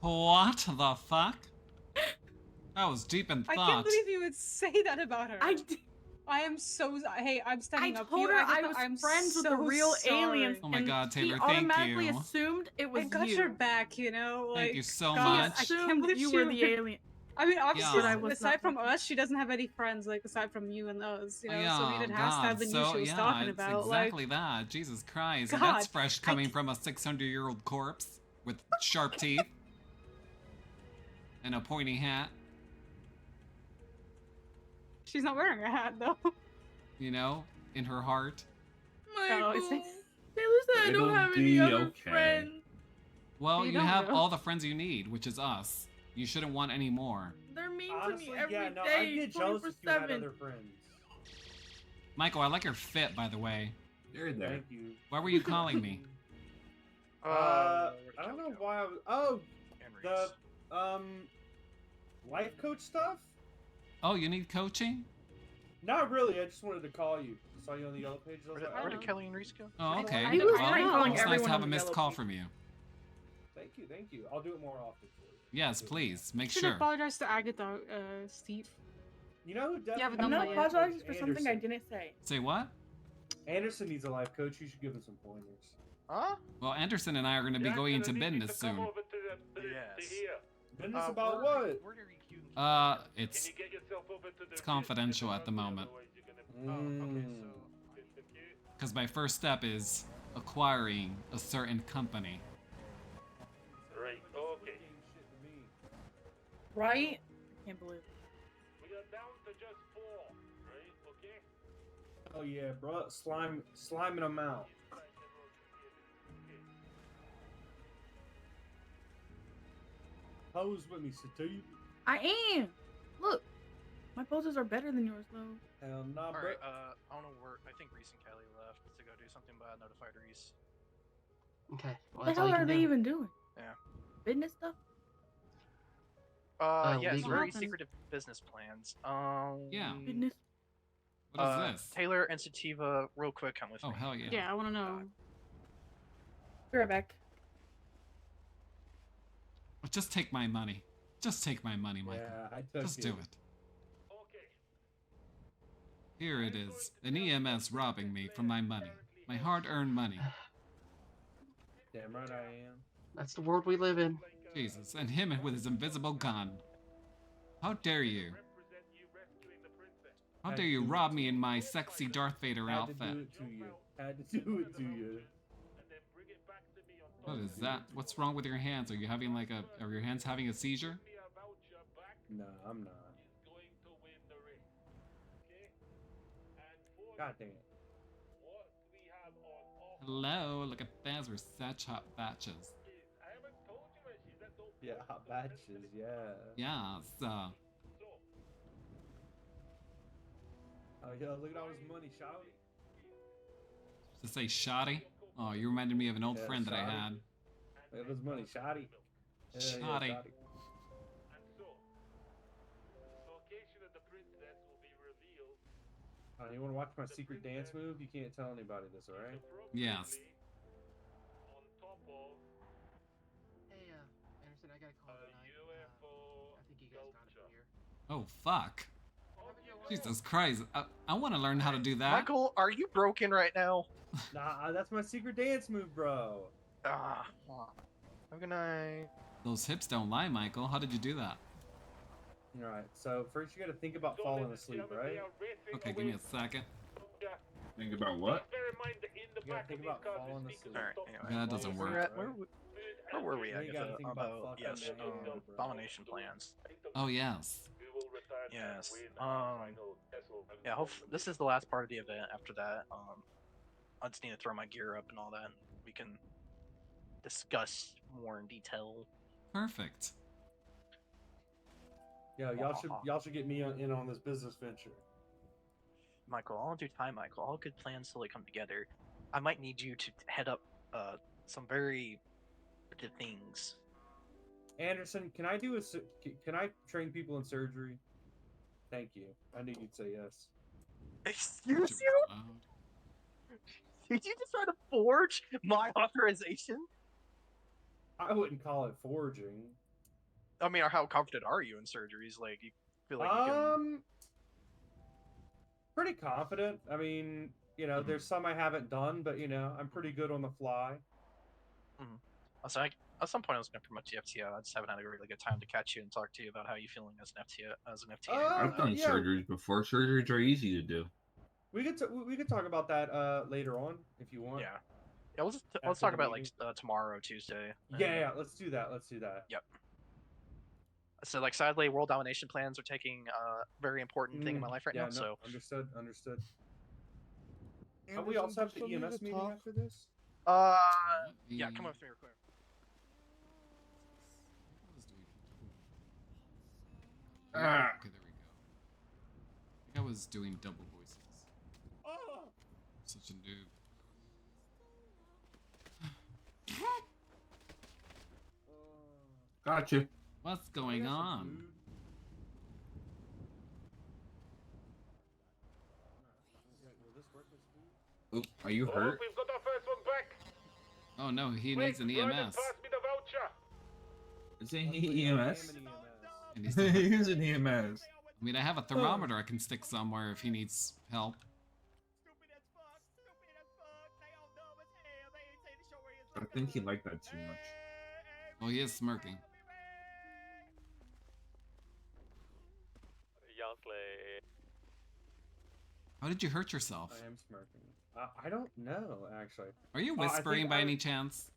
What the fuck? That was deep in thought. I can't believe you would say that about her. I am so. Hey, I'm standing up. I told her I was I'm friends with so the real sorry. aliens. Oh my and god, Taylor, he thank automatically you. assumed it was I got you. your back, you know. Like, Thank you so God, much. I Assumed can't believe you she were the alien. I mean, obviously, Yeah. aside from us, she doesn't have any friends, like, aside from you and us, you know? Yeah, so I mean, it has God, to have been you so she was yeah, talking it's about. exactly like, that. Jesus Christ, God, that's fresh coming from a 600-year-old corpse with sharp teeth and a pointy hat. She's not wearing a hat, though. You know, in her heart. Michael, is it? Taylor said I don't have any other friends. Well, You you don't have know. all the friends you need, which is us. You shouldn't want any more. They're mean Honestly, to me every yeah, day, no, I'd get jealous if you had 24/7. other friends. Michael, I like your fit, by the way. You're there. Thank you. Why were you calling me? I don't know why I was. Oh, the life coach stuff. Oh, you need coaching? Not really. I just wanted to call you. I saw you on the yellow page. I was like, Where did Kelly and Reese go? Oh, okay. He was Well, calling it's nice everyone to have on a the missed yellow call page. from you. Thank you, thank you. I'll do it more often for you. Yes, please. Make You should sure. apologize to Agatha, Steve. You know who definitely? haven't I'm done not that yet. apologizing for something I Anderson. didn't say. Say what? Anderson needs a life coach. You should give him some pointers. Huh? Well, Anderson and I are going to be going into business soon. Yes. Business about what? It's confidential at the moment. Because my first step is acquiring a certain company. Right, okay. Right? I can't believe it. We are down to just 4, right? Okay? Oh yeah, bro. Sliming them out. Pose with me, Steve. I am. Look, my poses are better than yours, though. Hell nah, bro. Alright, I don't know where. I think Reese and Kelly left to go do something, but I notified Reese. Okay. Well, What the that's all hell you are can they do. even doing? Yeah. Business stuff? Yes, legal. very secretive business plans. Yeah. Business? What is this? Taylor and Sativa, real quick, come with Oh, me. hell yeah. Yeah, I want to know. Be right back. Just take my money. Just take my money, Michael. Yeah, I took Just it. do it. Here it is. An EMS robbing me from my money. My hard-earned money. Damn right I am. That's the world we live in. Jesus, and him with his invisible gun. How dare you? How dare you rob me in my sexy Darth Vader Had to outfit? do it to you. Had to do it to you. What is that? What's wrong with your hands? Are you having like a... Are your hands having a seizure? No, I'm not. God damn it. Hello, look at that. We're such hot batches. Yeah, hot batches, yeah. Yes, Oh, yo, look at all this money, shouty. to say shoddy? Oh, you reminded me of an old Yeah, friend that I shoddy. had. Look at this money, shouty. Yeah, Shoddy. Yeah, you want to watch my secret dance move? You can't tell anybody this, alright? Yes. Hey, Anderson, I got a call tonight. I think you guys got it from here. Oh, fuck. Jesus Christ. I want to learn how to do that. Michael, are you broken right now? Nah, that's my secret dance move, bro. Ah, have a good night. Those hips don't lie, Michael. How did you do that? Alright, so first you gotta think about falling asleep, right? Okay, give me a second. Think about what? You gotta think about falling asleep. Alright, anyway. That doesn't Where, work. where were we Now at? you gotta think about fucking Yes, the hand, bro. domination plans. Oh, yes. Yes. Yeah, this is the last part of the event. After that, I just need to throw my gear up and all that, and we can discuss more in detail. Perfect. Yo, y'all should get me in on this business venture. Michael, all in due time, Michael. All good plans slowly come together. I might need you to head up some very good things. Anderson, can I can I train people in surgery? Thank you. I knew you'd say yes. Excuse you? Did you just try to forge my authorization? I wouldn't call it forging. I mean, how confident are you in surgeries? Like, you feel like you can? Pretty confident. I mean, you know, there's some I haven't done, but you know, I'm pretty good on the fly. Also, at some point, I was going to promote to FTO. I just haven't had a really good time to catch you and talk to you about how you feeling as an FTO. I've done yeah. surgeries before. Surgeries are easy to do. We could talk about that later on if you want. Yeah, let's talk about like tomorrow, Tuesday. Yeah, let's do that. Yep. So like, sadly, world domination plans are taking a very important thing in my life right now. No, So understood. We also have the EMS meeting after this. Yeah, come with me real quick. Okay, there we go. I think I was doing double voices. Such a noob. Gotcha. What's going on? Oop, are you hurt? We've got our first one back. Oh no, he needs an EMS. Pass me the voucher. Isn't he EMS? He needs to- He's an EMS. I mean, I have a thermometer I can stick somewhere if he needs help. I think he liked that too much. Oh, he is smirking. How did you hurt yourself? I am smirking. I don't know, actually. Are you whispering by any chance?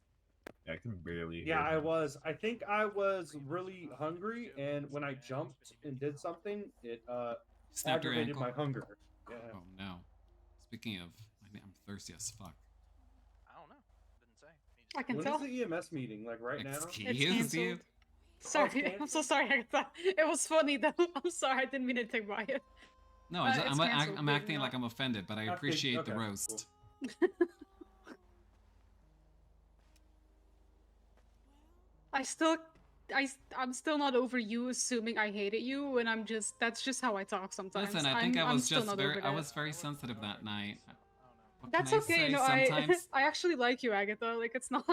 I can barely hear Yeah, I him. was. I think I was really hungry, and when I jumped and did something, it Snapped your aggravated ankle? my hunger. Yeah. Oh no. Speaking of, I'm thirsty as fuck. I don't know. Didn't say. I can When tell. is the EMS meeting? Like right now? Excuse It's you? canceled. Sorry, I'm so sorry, Agatha. It was funny though. I'm sorry, I didn't mean to take by it. No, It's canceled. I'm acting like I'm offended, but I Okay, appreciate the okay, roast. I'm still not over you assuming I hated you, and that's just how I talk sometimes. Listen, I think I'm I was still just not very, over I that. was very sensitive that night. What That's can I okay. say? No, Sometimes I actually like you, Agatha. Like it's not.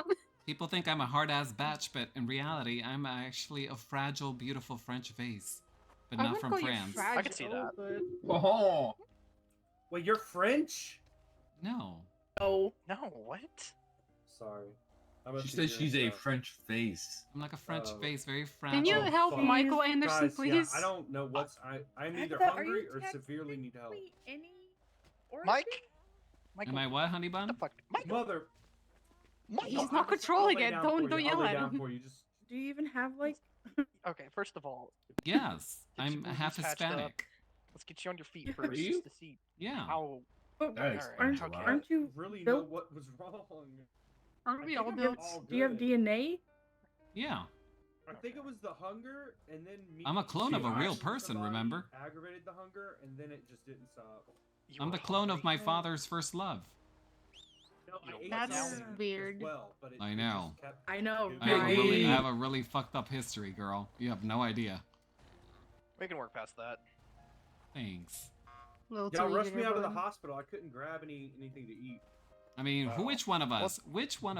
people think I'm a hard-ass batch, but in reality, I'm actually a fragile, beautiful French vase, but I not wouldn't from call you France. fragile, I can see that. but- Oh, Wait, you're French? No. Oh. No, what? Sorry. she says she's a French face. I'm like a French Oh. face, very fragile. Can you Oh, help fuck. Michael Anderson, Guys, please? yeah, I don't know what's I'm either Agatha, are hungry you or severely need help. technically any origin? Mike? Am I what, honey bun? What the fuck? Michael? Mother. He's No, not I'll controlling lay it. down Don't for you. yell I'll lay at down him. for you. Just Do you even have like? Okay, first of all, Yes, Get I'm your boobies half patched up. Hispanic. let's get you on your feet Yeah. first, you? just to see Yeah. how. But That explains aren't, a lot. aren't you really know built? what was wrong. Aren't we I all think built? I'm all Do you have good. DNA? Yeah. I think it was the hunger, and then me. I'm a clone of a real watching person, somebody remember? Aggravated the hunger, and then it just didn't stop. You I'm were the clone of hungry. my father's first love. No, I ate That's something as weird. well, but I it know. just kept I know, I have, a really, I right? have a really fucked up history, girl. You have no idea. We can work past that. Thanks. Little Y'all too rushed eager, me out of the bud. hospital. I couldn't grab anything to eat. I mean, Wow. which one of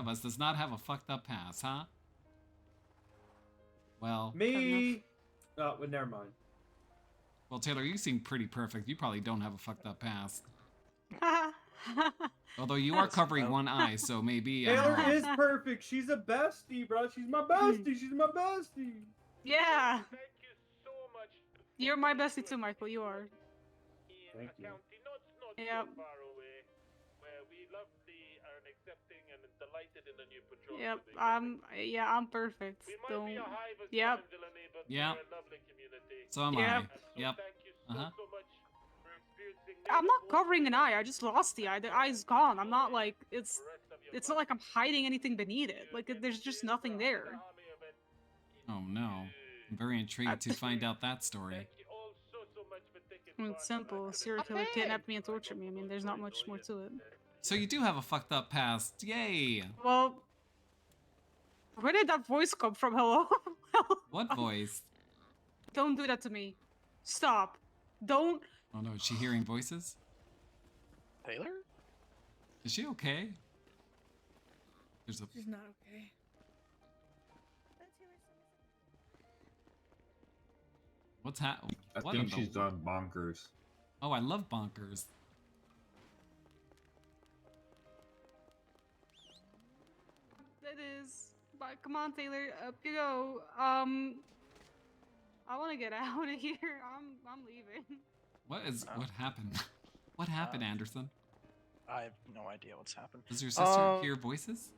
us does not have a fucked up past, huh? Well, Me. Oh, well, never mind. Taylor, you seem pretty perfect. You probably don't have a fucked up past. Although you are covering one eye, so maybe. Taylor is perfect. She's a bestie, bro. She's my bestie. She's my bestie. Yeah, Thank you so much. you're my bestie too, Michael. You are. Thank you. Not Yep. so far away, where we lovely and accepting and delighted in the new patrol. Yep. today. I'm perfect. We might Don't. be a hive of Yep. Villainy, but Yep. we're a lovely community. So am Yep. I. And so Yep. Thank you Uh-huh. so much for experiencing I'm not miracles covering an eye. I just lost the eye. The eye's gone. I'm not like it's. the rest of your It's not like I'm hiding anything beneath it. Like there's just nothing there. Oh no. I'm very intrigued to find out that story. Thank you all so much for taking I mean, part it's in simple. our A serial killer kidnapped me and tortured me. I mean, there's not much more to it. So you do have a fucked up past. Yay! Well, where did that voice come from? Hello? What voice? Don't do that to me. Stop. Don't. Oh no, is she hearing voices? Taylor? Is she okay? There's a. She's not okay. What's happening? I think she's done bonkers. Oh, I love bonkers. It is. But come on, Taylor, up you go. I want to get out of here. I'm leaving. What happened? What happened, Anderson? I have no idea what's happened. Does your sister hear voices?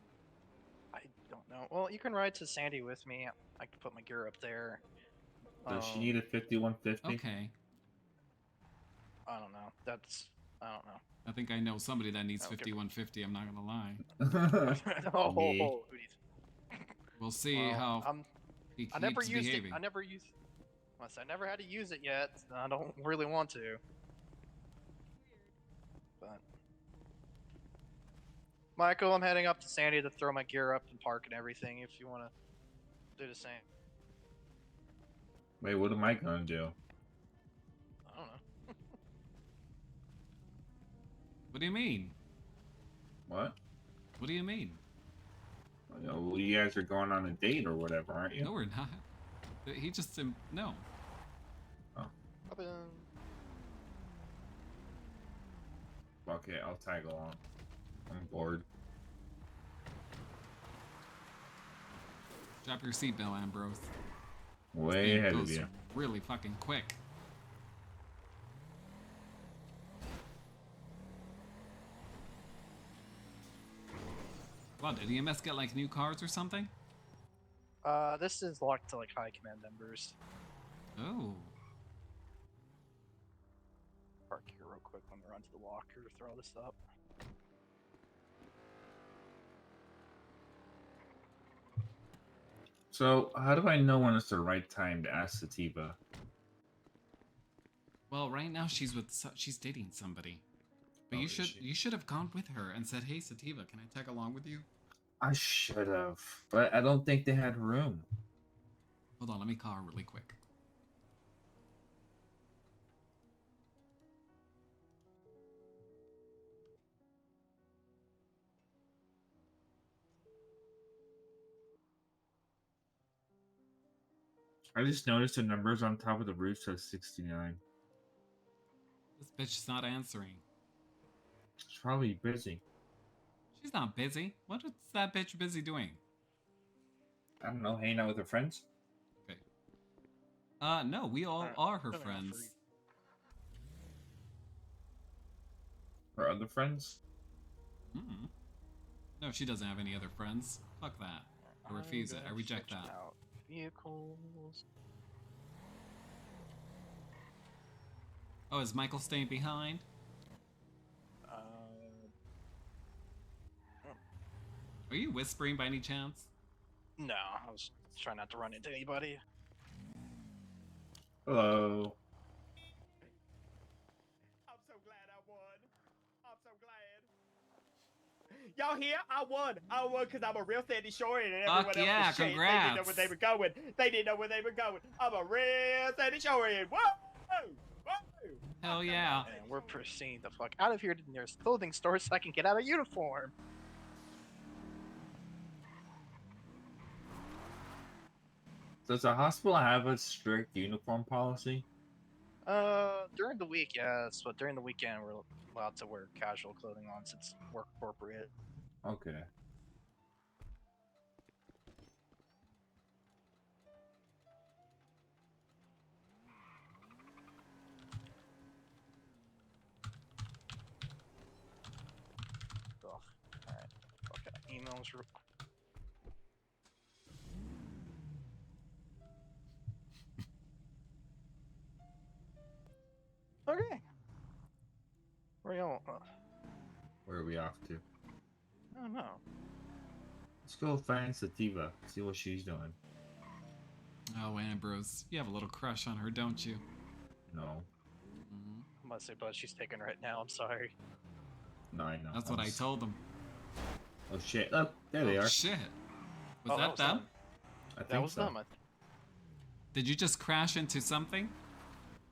I don't know. Well, you can ride to Sandy with me. I can put my gear up there. Does she need a 5150? Okay. I don't know. I don't know. I think I know somebody that needs 5150. I'm not gonna lie. Oh, Me. who needs- We'll see Well, how he I never keeps used behaving. it. I never used. Unless I never had to use it yet. I don't really want to. But Michael, I'm heading up to Sandy to throw my gear up and park and everything. If you want to do the same. Wait, what am I gonna do? I don't know. What do you mean? What? What do you mean? You know, well, you guys are going on a date or whatever, aren't you? No, we're not. He just no. Up in. Okay, I'll tag along. I'm bored. Drop your seatbelt, Ambrose. Way It ahead of goes you. really fucking quick. What, did EMS get like new cars or something? This is locked to like high command members. Oh. Park here real quick when we run to the locker to throw this up. So, how do I know when it's the right time to ask Sativa? Well, right now she's dating somebody. But Oh, you should have gone with her and said, "Hey, Sativa, can I tag along with you?" I should have, but I don't think they had room. Hold on, let me call her really quick. I just noticed the numbers on top of the roof says 69. This bitch is not answering. She's probably busy. She's not busy. What is that bitch busy doing? I don't know, hanging out with her friends? Okay. No, we all are her friends. Her other friends? Mm-mm. No, she doesn't have any other friends. Fuck that. I refuse it. I reject that. Vehicles. Oh, is Michael staying behind? Are you whispering by any chance? No, I was trying not to run into anybody. Hello. I'm so glad I won. I'm so glad. Y'all hear? I won. I won because I'm a real Sandy Shorian and everyone Fuck else yeah, was shit. congrats. They didn't know where they were going. They didn't know where they were going. I'm a real Sandy Shorian. Whoa! Whoa! Hell yeah. And we're proceeding the fuck out of here to the nearest clothing store so I can get out of uniform. Does the hospital have a strict uniform policy? During the week, yes, but during the weekend we're allowed to wear casual clothing once it's work appropriate. Okay. Ugh. Alright. Okay. Emails. Okay. Where you going? Where are we off to? I don't know. Let's go find Sativa, see what she's doing. Oh, Ambrose, you have a little crush on her, don't you? No. Mm-hmm. I'm about to say, but she's taken right now. I'm sorry. No, I know. That's what I told him. Oh shit. Look, there they Oh are. shit. Was Oh, that them? I think That was so. them. Did you just crash into something?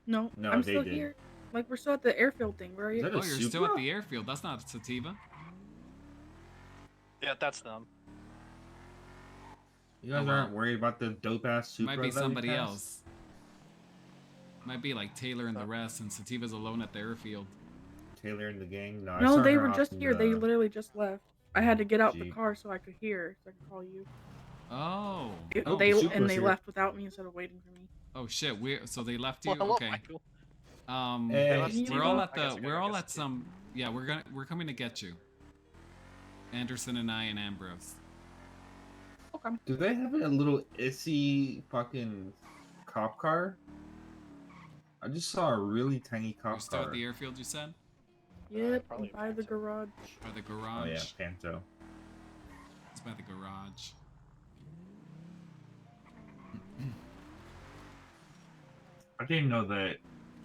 No, No, I'm they still did. here. Like, we're still at the airfield thing. Where are Is you? that a Oh, you're still at Supra? the airfield. That's not Sativa. Yeah, that's them. You guys Oh, well. aren't worried about the dope ass It Supra? might be that we somebody passed? else. Might be like Taylor and the rest, and Sativa's alone at the airfield. Taylor and the gang. No, I No, saw they her were off just in here. They the literally just left. I had to get out the Jeep. car so I could hear, so I could call you. Oh. Oh, They the Jeep and was they here. left without me instead of waiting for me. Oh shit. So they left Well, you. hello, Okay. Michael. Hey. left Sativa? We're all I at guess the. we We're gotta all guess at some. Yeah, we're coming to get you. Anderson and I and Ambrose. Okay. Do they have a little issy fucking cop car? I just saw a really tiny You're cop still car. at the airfield, you said? Yep, probably by the Panto. garage. By the Oh garage? yeah, Panto. It's by the garage. I didn't know that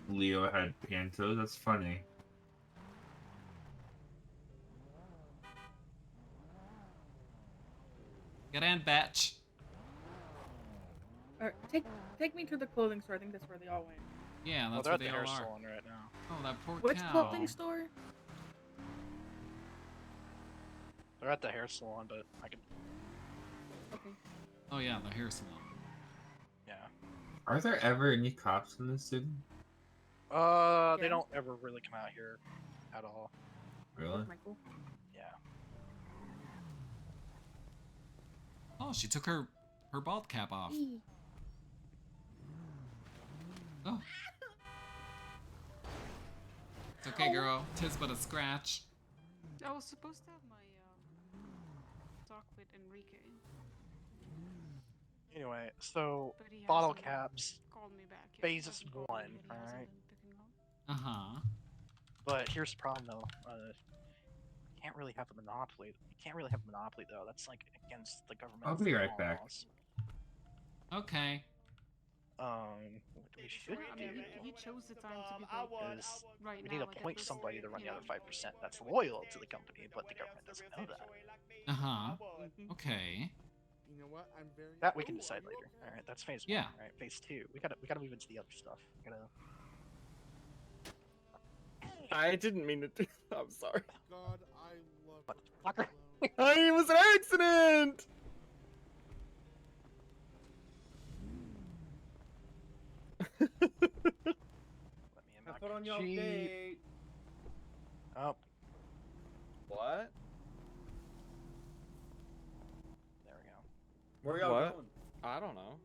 Leo had Panto. That's funny. Get in, batch. Alright, take me to the clothing store. I think that's where they all went. Yeah, Well, that's they're where at the they hair all are. salon right now. Oh, that poor Which cow. clothing store? They're at the hair salon, but I can. Okay. Oh yeah, the hair salon. Yeah. Are there ever any cops in this city? They Yeah. don't ever really come out here at all. Really? Michael. Yeah. Oh, she took her bald cap off. Oh. It's okay, girl. Tis but a scratch. I was supposed to have my talk with Enrique, Anyway, so but he bottle hasn't caps, called me back yet. phases Hasn't called me, 1, but he hasn't alright? been picking up. Uh-huh. But here's the problem though. Can't really have a monopoly. You can't really have a monopoly though. That's like against the government. I'll be right back. laws. Okay. What we should I do mean, he chose the time to be I like won. is right we now. need to like, at appoint this, somebody to run the you other know. 5% that's loyal to the company, but the government doesn't know that. Uh-huh. Okay. You know what? I'm very. That we can Ooh, decide are you later. okay? All right, that's phase Yeah. 1. All right, phase 2. We gotta move into the other stuff. We gotta. I didn't mean to do. I'm sorry. God, I love. What the fucker? It was an accident. Let me in my Have fun on your Jeep. date. Oh, What? there we go. Where y'all What? going? I don't know.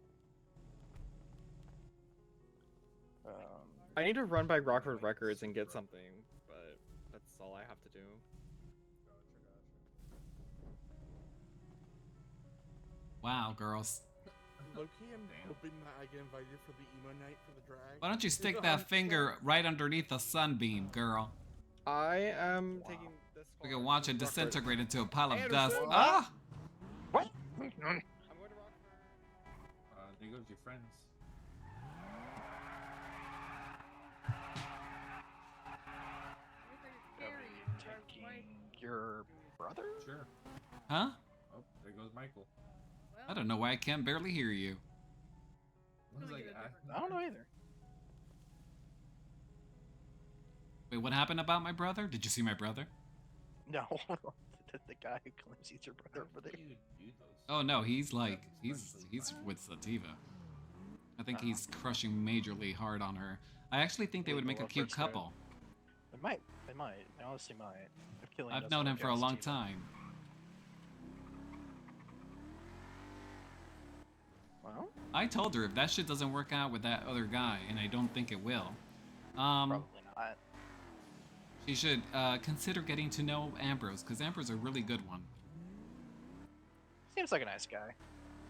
Um, I need to run by Rockford Records and get something, but that's all I have to do. Wow, girls. Loki, I'm hoping that I get invited for the emo night for the drag. Why don't you stick that finger right underneath the sunbeam, girl? I am taking this. We far can watch to it Rockford. disintegrate into a pile of Anderson, dust. what? Ah! what? I'm going to Rockford. There goes your friends. Taking your brother? Sure. Huh? Oh, there goes Michael. I don't know why I can't barely hear you. I was like, I don't know either. Wait, what happened about my brother? Did you see my brother? No, the guy who claims he's your brother over there. Oh no, he's like he's with Sativa. I think he's crushing majorly hard on her. I actually think they would make a cute couple. They might. They might. They honestly might. If killing I've doesn't known him work for a out, long Steve. time. Well, I told her if that shit doesn't work out with that other guy, and I don't think it will, probably not. she should consider getting to know Ambrose, because Ambrose is a really good one. Seems like a nice guy.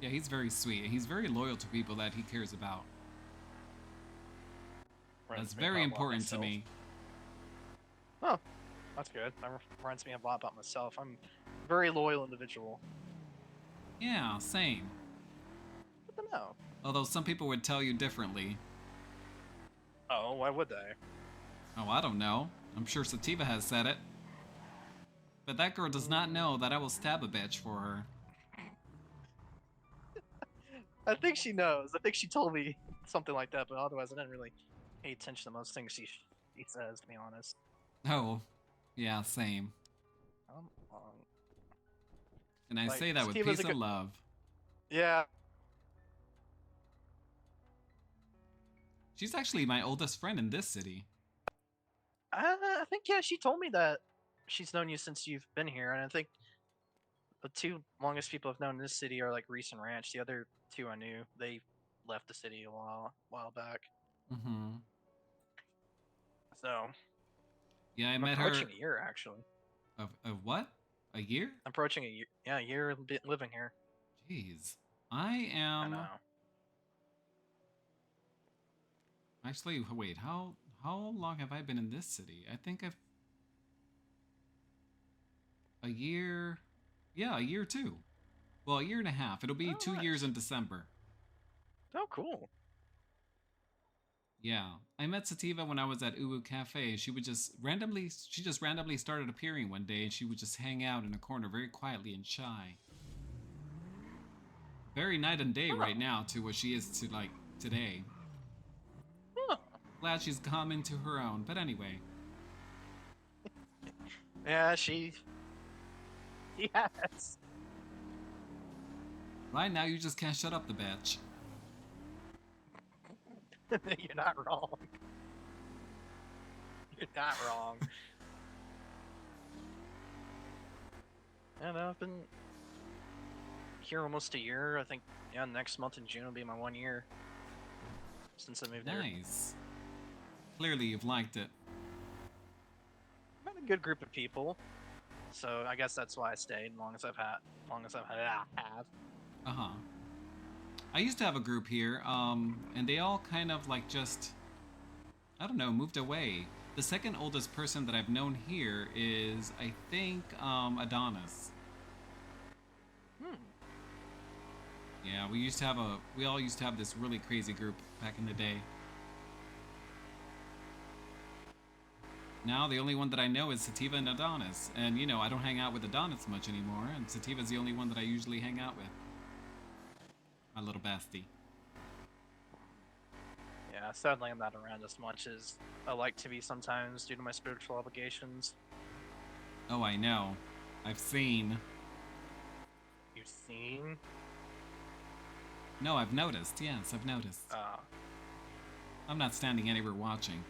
Yeah, he's very sweet, and he's very loyal to people that he cares about. That's Reminds me very about important to myself. me. Oh, that's good. That reminds me a lot about myself. I'm a very loyal individual. Yeah, same. Good to know. Although some people would tell you differently. Oh, why would they? Oh, I don't know. I'm sure Sativa has said it. But that girl does not know that I will stab a bitch for her. I think she knows. I think she told me something like that, but otherwise I didn't really pay attention to most things she says, to be honest. Oh, yeah, same. And I Like, say that with Sativa's peace a and good- love. Yeah. She's actually my oldest friend in this city. I think yeah, she told me that she's known you since you've been here, and I think the two longest people I've known in this city are like Reese and Ranch. The other two I knew, they left the city a while back. Mm-hmm. So Yeah, I I'm met approaching her. a year actually. Of what? A year? I'm approaching a year. Yeah, a year living here. Jeez. I I am. know. Actually, wait. How long have I been in this city? I think I've a year. Yeah, a year too. Well, a year and a half. It'll be Oh, 2 years nice. in December. Oh, cool. Yeah, I met Sativa when I was at Uwu Cafe. She just randomly started appearing one day, and she would just hang out in a corner very quietly and shy. Very night and day right now to what she is to like today. Huh. Glad she's come into her own. But anyway, Yeah, she. Yes. right now you just can't shut up the bitch. You're not wrong. You're not wrong. Yeah, no, I've been here almost a year. I think, yeah, next month in June will be my 1 year since I moved there. Nice. Clearly you've liked it. I've met a good group of people, so I guess that's why I stayed. Have. Uh-huh. I used to have a group here, and they all kind of like just, I don't know, moved away. The second oldest person that I've known here is, I think, Adonis. Yeah, we all used to have this really crazy group back in the day. Now the only one that I know is Sativa and Adonis, and you know, I don't hang out with Adonis much anymore, and Sativa's the only one that I usually hang out with. My little bestie. Yeah, sadly I'm not around as much as I like to be sometimes due to my spiritual obligations. Oh, I know. I've seen. You've seen? No, I've noticed. Yes, I've noticed. I'm not standing anywhere watching.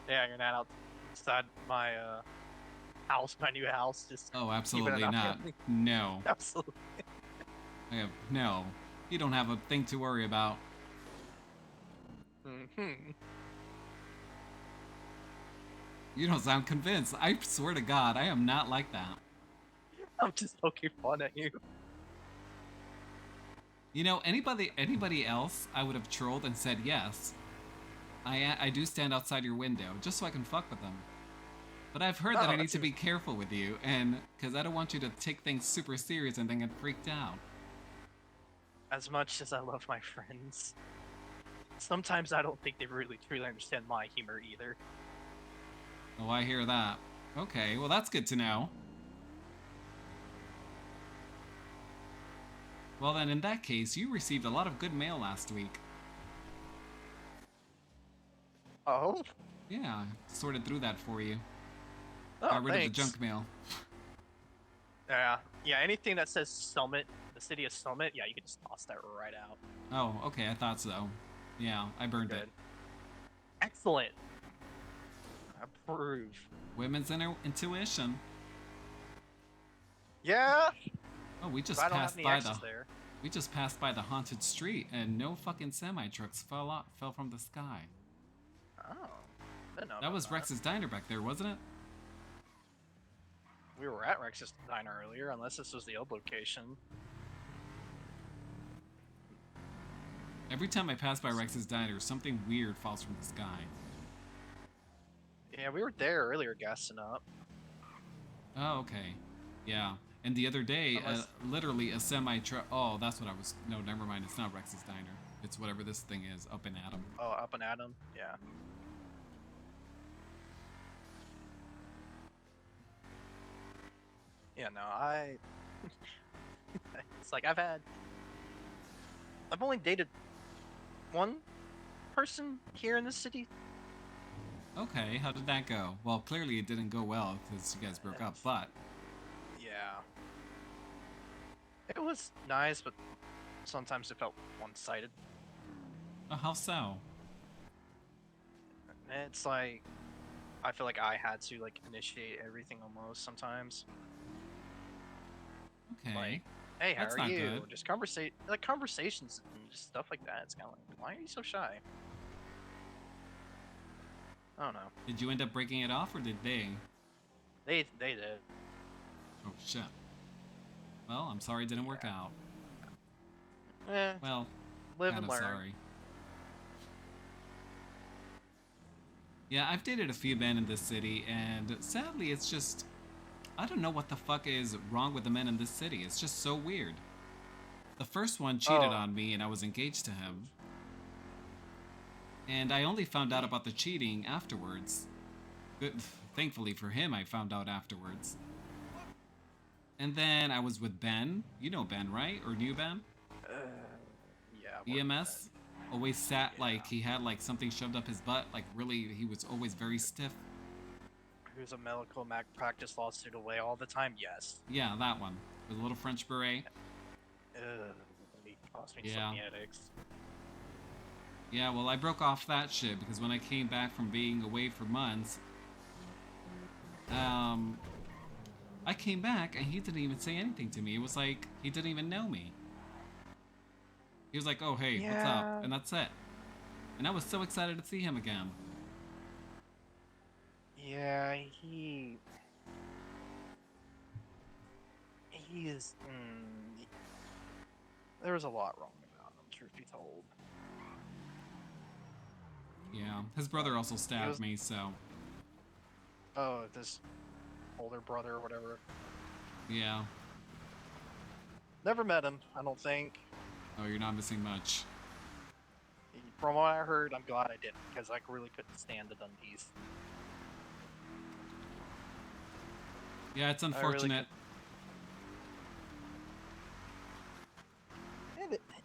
Yeah, you're not outside my house, my new house, just. Oh, absolutely not. No. Absolutely. No. You don't have a thing to worry about. You don't sound convinced. I swear to God, I am not like that. I'm just poking fun at you. You know, anybody else, I would have trolled and said yes. I do stand outside your window just so I can fuck with them. But I've heard that I need to be careful with you, and because I don't want you to take things super serious and then get freaked out. As much as I love my friends, sometimes I don't think they really truly understand my humor either. Oh, I hear that. Okay, well that's good to know. Well then, in that case, you received a lot of good mail last week. Oh? Yeah, sorted through that for you. Oh, Got rid of the thanks. junk mail. Yeah, anything that says Summit, the city of Summit, yeah, you can just toss that right out. Oh, okay, I thought so. Yeah, I burned it. Excellent. Approve. Women's intuition. Yeah. Oh, we just I don't have passed any by exes the. there. We just passed by the haunted street, and no fucking semi trucks fell from the sky. Oh. Didn't know That about was Rex's diner back there, wasn't it? We were at Rex's diner earlier, unless this was the old location. Every time I pass by Rex's diner, something weird falls from the sky. Yeah, we were there earlier gassing up. Oh, okay. Yeah. And the other day, literally a semi truck. Oh, that's what I was. No, never mind. It's not Rex's diner. It's whatever this thing is, Up and Adam. Oh, Up and Adam? Yeah. Yeah, no, it's like I've only dated one person here in this city. Okay, how did that go? Well, clearly it didn't go well because you guys broke up, but... Yeah. It was nice, but sometimes it felt one-sided. How so? It's like I feel like I had to like initiate everything almost sometimes. Okay. Like, hey, how That's are not you? good. Just like conversations and just stuff like that. It's kind of like, why are you so shy? I don't know. Did you end up breaking it off, or did they? They did. Oh shit. Well, I'm sorry it didn't work out. Well, Live kind and of learn. sorry. Yeah, I've dated a few men in this city, and sadly, it's just I don't know what the fuck is wrong with the men in this city. It's just so weird. The first one cheated on me, and I was engaged to him. And I only found out about the cheating afterwards. Good, thankfully for him, I found out afterwards. And then I was with Ben. You know Ben, right? Or knew Ben? Yeah. EMS. Always sat like he had like something shoved up his butt. Like really, he was always very stiff. Who's a medical malpractice lawsuit away all the time? Yes. Yeah, that one. With a little French beret. He cost me Yeah. some headaches. Yeah, well, I broke off that shit because when I came back from being away for months, I came back and he didn't even say anything to me. It was like he didn't even know me. He was like, "Oh, hey, what's up?" And that's it. And I was so excited to see him again. Yeah, he is. There was a lot wrong about him, truth be told. Yeah, his brother also stabbed me, so. Oh, this older brother or whatever. Yeah. Never met him, I don't think. Oh, you're not missing much. From what I heard, I'm glad I didn't, because I really couldn't stand the Dundies. Yeah, it's unfortunate.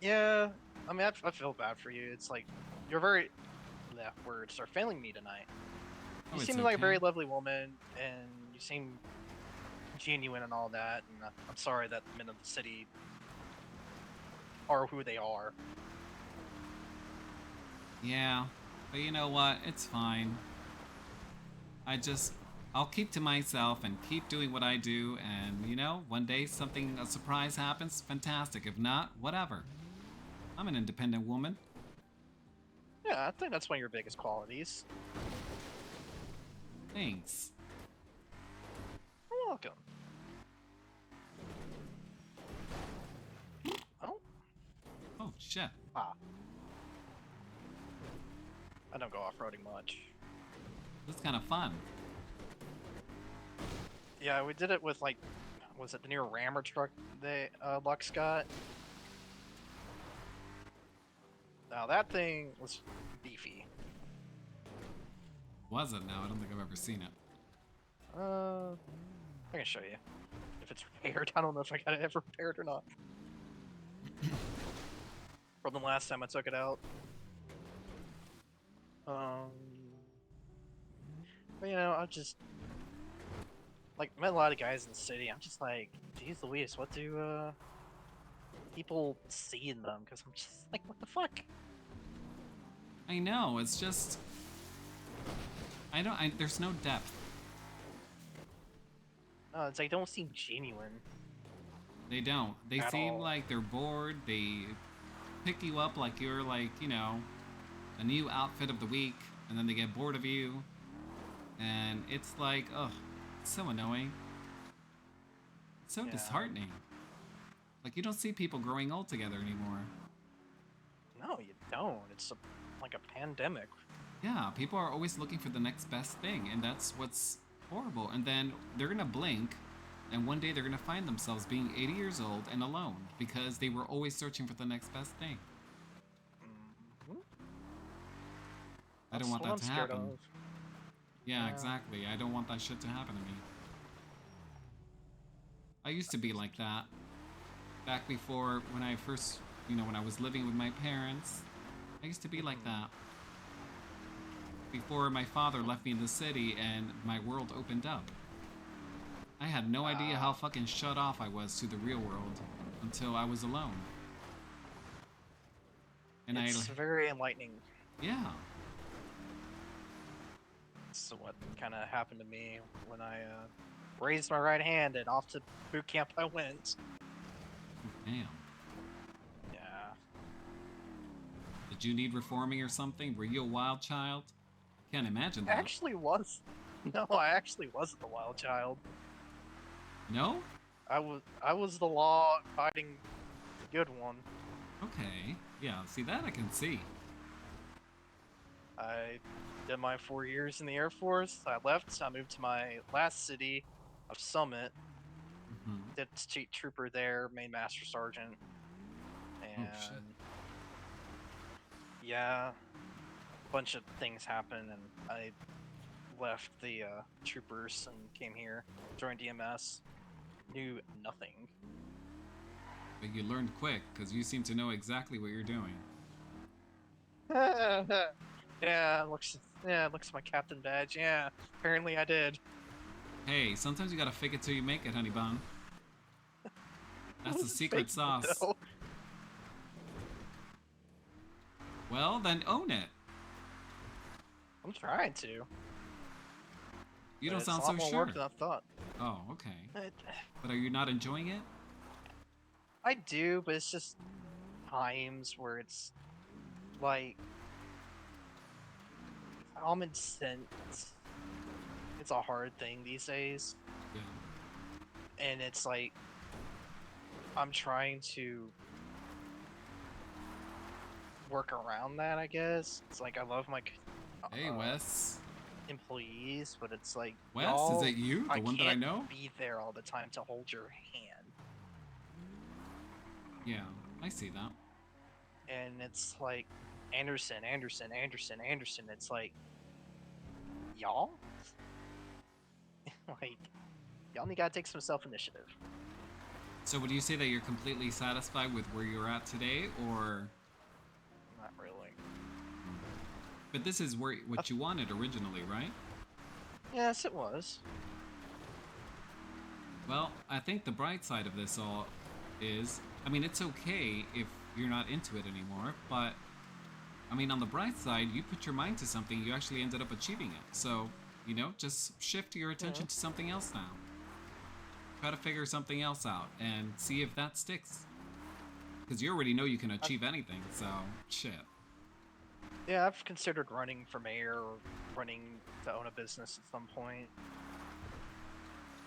Yeah, I mean, I feel bad for you. It's like, you're very... Yeah, words are failing me tonight. Oh, You it's seem like a very okay. lovely woman, and you seem genuine and all that, and I'm sorry that the men of the city are who they are. Yeah, but you know what? It's fine. I'll keep to myself and keep doing what I do, and you know, one day a surprise happens, fantastic. If not, whatever. I'm an independent woman. Yeah, I think that's one of your biggest qualities. Thanks. You're welcome. Oh. Oh, shit. Ah. I don't go off-roading much. That's kind of fun. Yeah, we did it with, like, was it the new Rammer truck that Lux got? Now, that thing was beefy. Was it now? I don't think I've ever seen it. I can show you. If it's repaired. I don't know if I got it ever repaired or not. From the last time I took it out. But you know, I just like met a lot of guys in the city. I'm just like, geez Louise, what do people see in them? Because I'm just like, what the fuck? I know, it's just... there's no depth. No, it's like, they don't seem genuine. They don't. They At seem all. like they're bored. They pick you up like you're like, you know, a new outfit of the week, and then they get bored of you. And it's like, ugh, it's so annoying. It's so disheartening. Like, you don't see people growing old together anymore. No, you don't. It's like a pandemic. Yeah, people are always looking for the next best thing, and that's what's horrible. And then they're gonna blink, and one day they're gonna find themselves being 80 years old and alone because they were always searching for the next best thing. I don't want that to happen. Yeah, exactly. I don't want that shit to happen to me. I used to be like that. Back before, when I first, you know, when I was living with my parents, I used to be like that. Before my father left me in the city and my world opened up. I had no idea how fucking shut off I was to the real world until I was alone. And And it's very enlightening. Yeah. That's what kind of happened to me when I raised my right hand and off to boot camp I went. Damn. Yeah. Did you need reforming or something? Were you a wild child? Can't imagine I that. actually was. No, I actually wasn't the wild child. No? I was the law-abiding good one. Okay. Yeah, see that I can see. I did my 4 years in the Air Force. I left. I moved to my last city of Summit. Mhm. Did state trooper there, main master sergeant. And Oh, shit. yeah, a bunch of things happened, and I left the troopers and came here, joined EMS. Knew nothing. But you learned quick, because you seem to know exactly what you're doing. Yeah, looks at my captain badge. Yeah, apparently I did. Hey, sometimes you gotta fake it till you make it, honey bun. That's the Wasn't secret faking it, sauce. though. Well, then own it. I'm trying to. You but don't it's sound a lot so more sure. work than I thought. Oh, okay. It, But are you not enjoying it? I do, but it's just times where it's like common sense. It's a hard thing these days, Yeah. and it's like I'm trying to work around that. I guess it's like I love my Hey, Wes. employees, but it's like Wes, y'all, is it you? The one that I can't know? be there all the time to hold your hand. Yeah, I see that. And it's like Anderson. It's like y'all, like y'all only gotta take some self-initiative. So would you say that you're completely satisfied with where you're at today, or... Not really. But this is where what you wanted originally, right? Yes, it was. Well, I think the bright side of this all is, I mean, it's okay if you're not into it anymore, but, I mean, on the bright side, you put your mind to something, you actually ended up achieving it. So, you know, just shift your attention to something else now. Try to figure something else out and see if that sticks. Because you already know you can achieve anything, so, shit. Yeah, I've considered running for mayor or running to own a business at some point.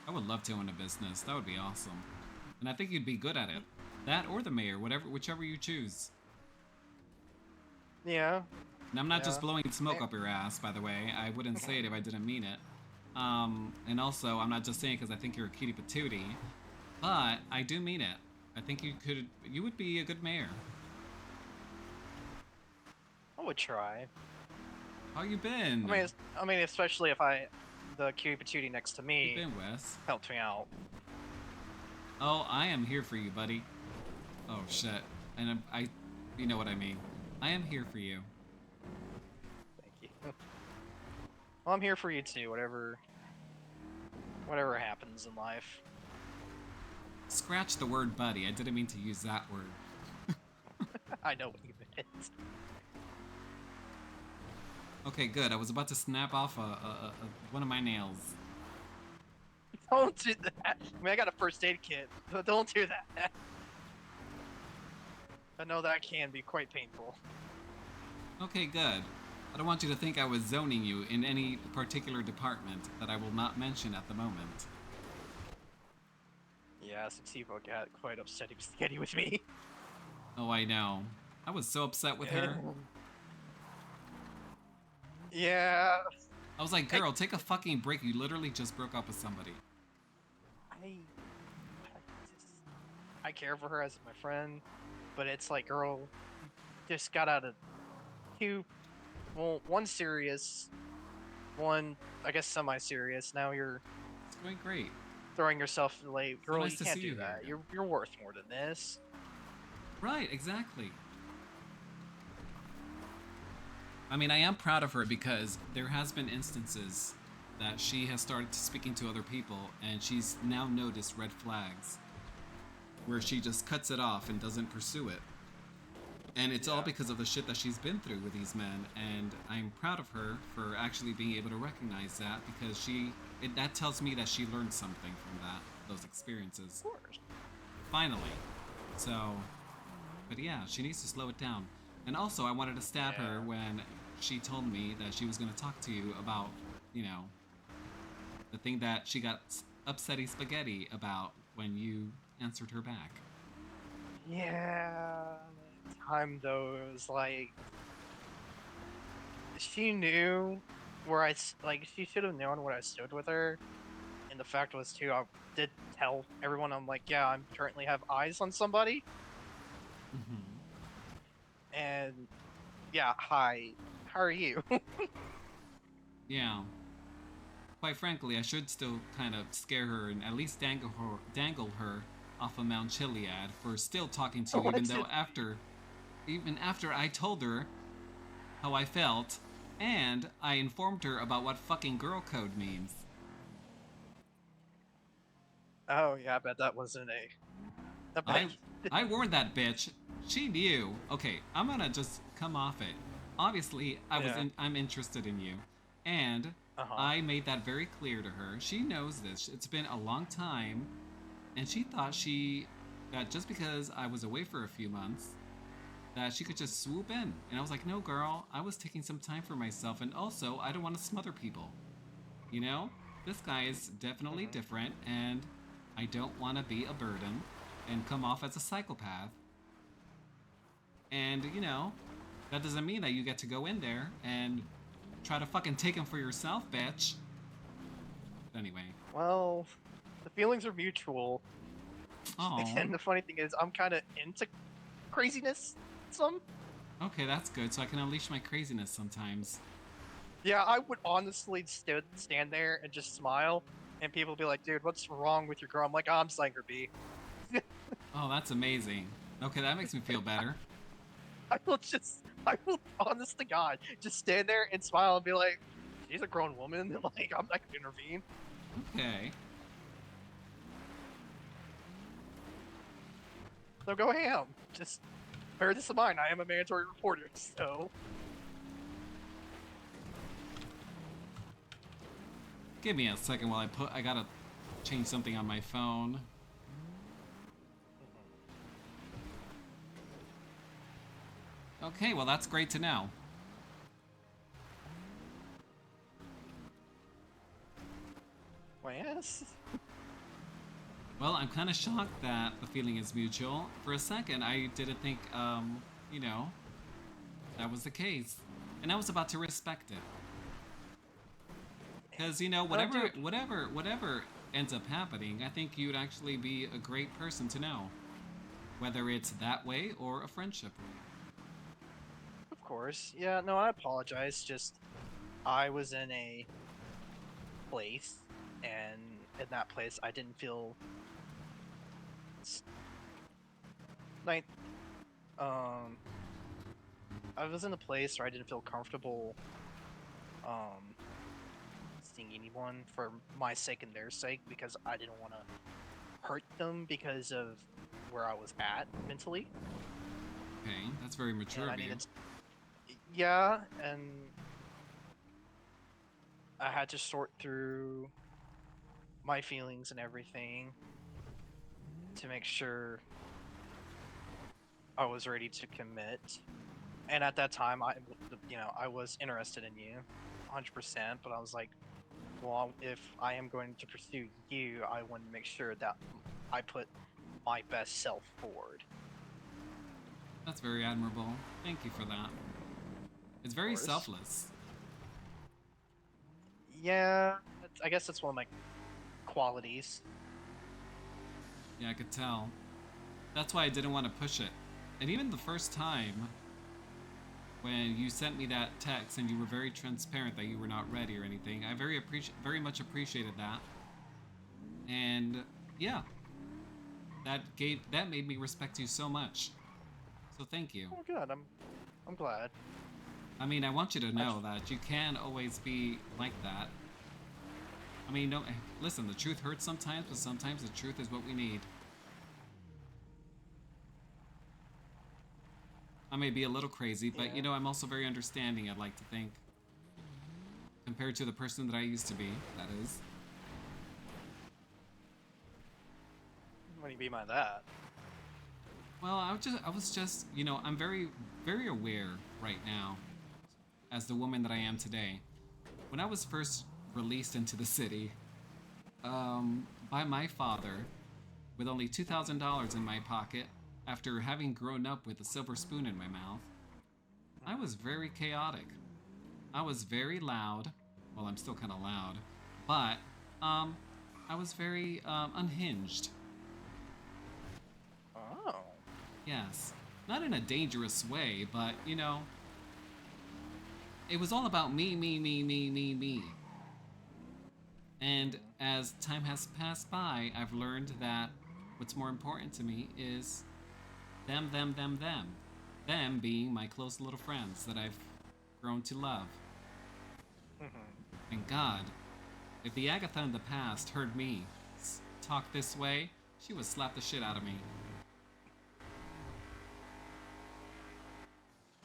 I would love to own a business. That would be awesome. And I think you'd be good at it. That or the mayor, whichever you choose. Yeah. And I'm not just Yeah. blowing smoke up your ass, by the way. I wouldn't say it if I didn't mean it. And also, I'm not just saying it because I think you're a cutie patootie. But I do mean it. I think you would be a good mayor. I would try. How you been? I mean, especially if the cutie patootie next to How me you been, Wes? helped me out. Oh, I am here for you, buddy. Oh, shit. And you know what I mean. I am here for you. Thank you. Well, I'm here for you too. Whatever happens in life. Scratch the word buddy. I didn't mean to use that word. I know what you meant. Okay, good. I was about to snap off one of my nails. Don't do that. I mean, I got a first aid kit, but don't do that. I know that can be quite painful. Okay, good. I don't want you to think I was zoning you in any particular department that I will not mention at the moment. Yeah, some people got quite upset sketty with me. Oh, I know. I was so upset with her. Yeah. I was like, girl, take a fucking break. You literally just broke up with somebody. I care for her as my friend, but it's like, girl, just got out of one serious, one, I guess, semi-serious. Now you're It's going great. throwing yourself late. Girl, nice you to can't see do you that. here. You're worth more than this. Right, exactly. I mean, I am proud of her because there has been instances that she has started speaking to other people and she's now noticed red flags where she just cuts it off and doesn't pursue it. And it's all Yeah. because of the shit that she's been through with these men, and I'm proud of her for actually being able to recognize that, because that tells me that she learned something from those experiences. Of course. Finally. So, but yeah, she needs to slow it down. And also, I wanted to stab her Yeah. when she told me that she was going to talk to you about, the thing that she got upsetty spaghetti about when you answered her back. Yeah. Time though, it was like she knew where she should have known where I stood with her. And the fact was too, I did tell everyone, I'm like, yeah, I'm currently have eyes on somebody. Mm-hmm. And yeah, hi, how are you? Yeah. Quite frankly, I should still kind of scare her and at least dangle her off of Mount Chiliad for still talking to you, even after I told her how I felt, and I informed her about what fucking girl code means. Oh yeah, I bet that wasn't a bet. I warned that bitch. She knew. Okay, I'm gonna just come off it. Obviously, I'm interested in you, and I made that very clear to her. She knows this. It's been a long time, and she thought that just because I was away for a few months, that she could just swoop in. And I was like, no, girl, I was taking some time for myself, and also I don't want to smother people. You know, this guy is definitely different, and I don't want to be a burden and come off as a psychopath. And, that doesn't mean that you get to go in there and try to fucking take him for yourself, bitch. But anyway. Well, the feelings are mutual. Oh. And the funny thing is, I'm kind of into craziness. Okay, that's good. So I can unleash my craziness sometimes. Yeah, I would honestly stand there and just smile, and people would be like, dude, what's wrong with your girl? I'm like, oh, I'm Sanger B. Oh, that's amazing. Okay, that makes me feel better. I will, honest to God, just stand there and smile and be like, she's a grown woman. Like, I'm not gonna intervene. Okay. So go ham. Just bear this in mind. I am a mandatory reporter, so. Give me a second while I gotta change something on my phone. Okay, well that's great to know. Well, yes. Well, I'm kind of shocked that the feeling is mutual. For a second, I didn't think, that was the case. And I was about to respect it. Because, whatever ends up happening, I think you'd actually be a great person to know. Whether it's that way or a friendship way. Of course. Yeah, no, I apologize. Just, I was in a place, and in that place, I didn't feel like, I was in a place where I didn't feel comfortable, seeing anyone for my sake and their sake, because I didn't want to hurt them because of where I was at mentally. Okay, that's very mature of you. Yeah, and I had to sort through my feelings and everything to make sure I was ready to commit. And at that time, I was interested in you, 100%. But I was like, well, if I am going to pursue you, I want to make sure that I put my best self forward. That's very admirable. Thank you for that. It's very selfless. Yeah, I guess that's one of my qualities. Yeah, I could tell. That's why I didn't want to push it. And even the first time, when you sent me that text and you were very transparent that you were not ready or anything, I very much appreciated that. And yeah, that made me respect you so much. So thank you. Oh, good. I'm glad. I mean, I want you to know that you can always be like that. I mean, no, listen, the truth hurts sometimes, but sometimes the truth is what we need. I may be a little crazy, but Yeah. you know, I'm also very understanding, I'd like to think. Compared to the person that I used to be, that is. What do you mean by that? Well, I was just, you know, I'm very aware right now as the woman that I am today. When I was first released into the city, by my father, with only $2,000 in my pocket, after having grown up with a silver spoon in my mouth, I was very chaotic. I was very loud. Well, I'm still kind of loud, but I was very unhinged. Oh. Yes, not in a dangerous way, but you know, it was all about me, me, me, me, me, me. And as time has passed by, I've learned that what's more important to me is them, them, them, them. Them being my close little friends that I've grown to love. And God, if the Agatha in the past heard me talk this way, she would slap the shit out of me.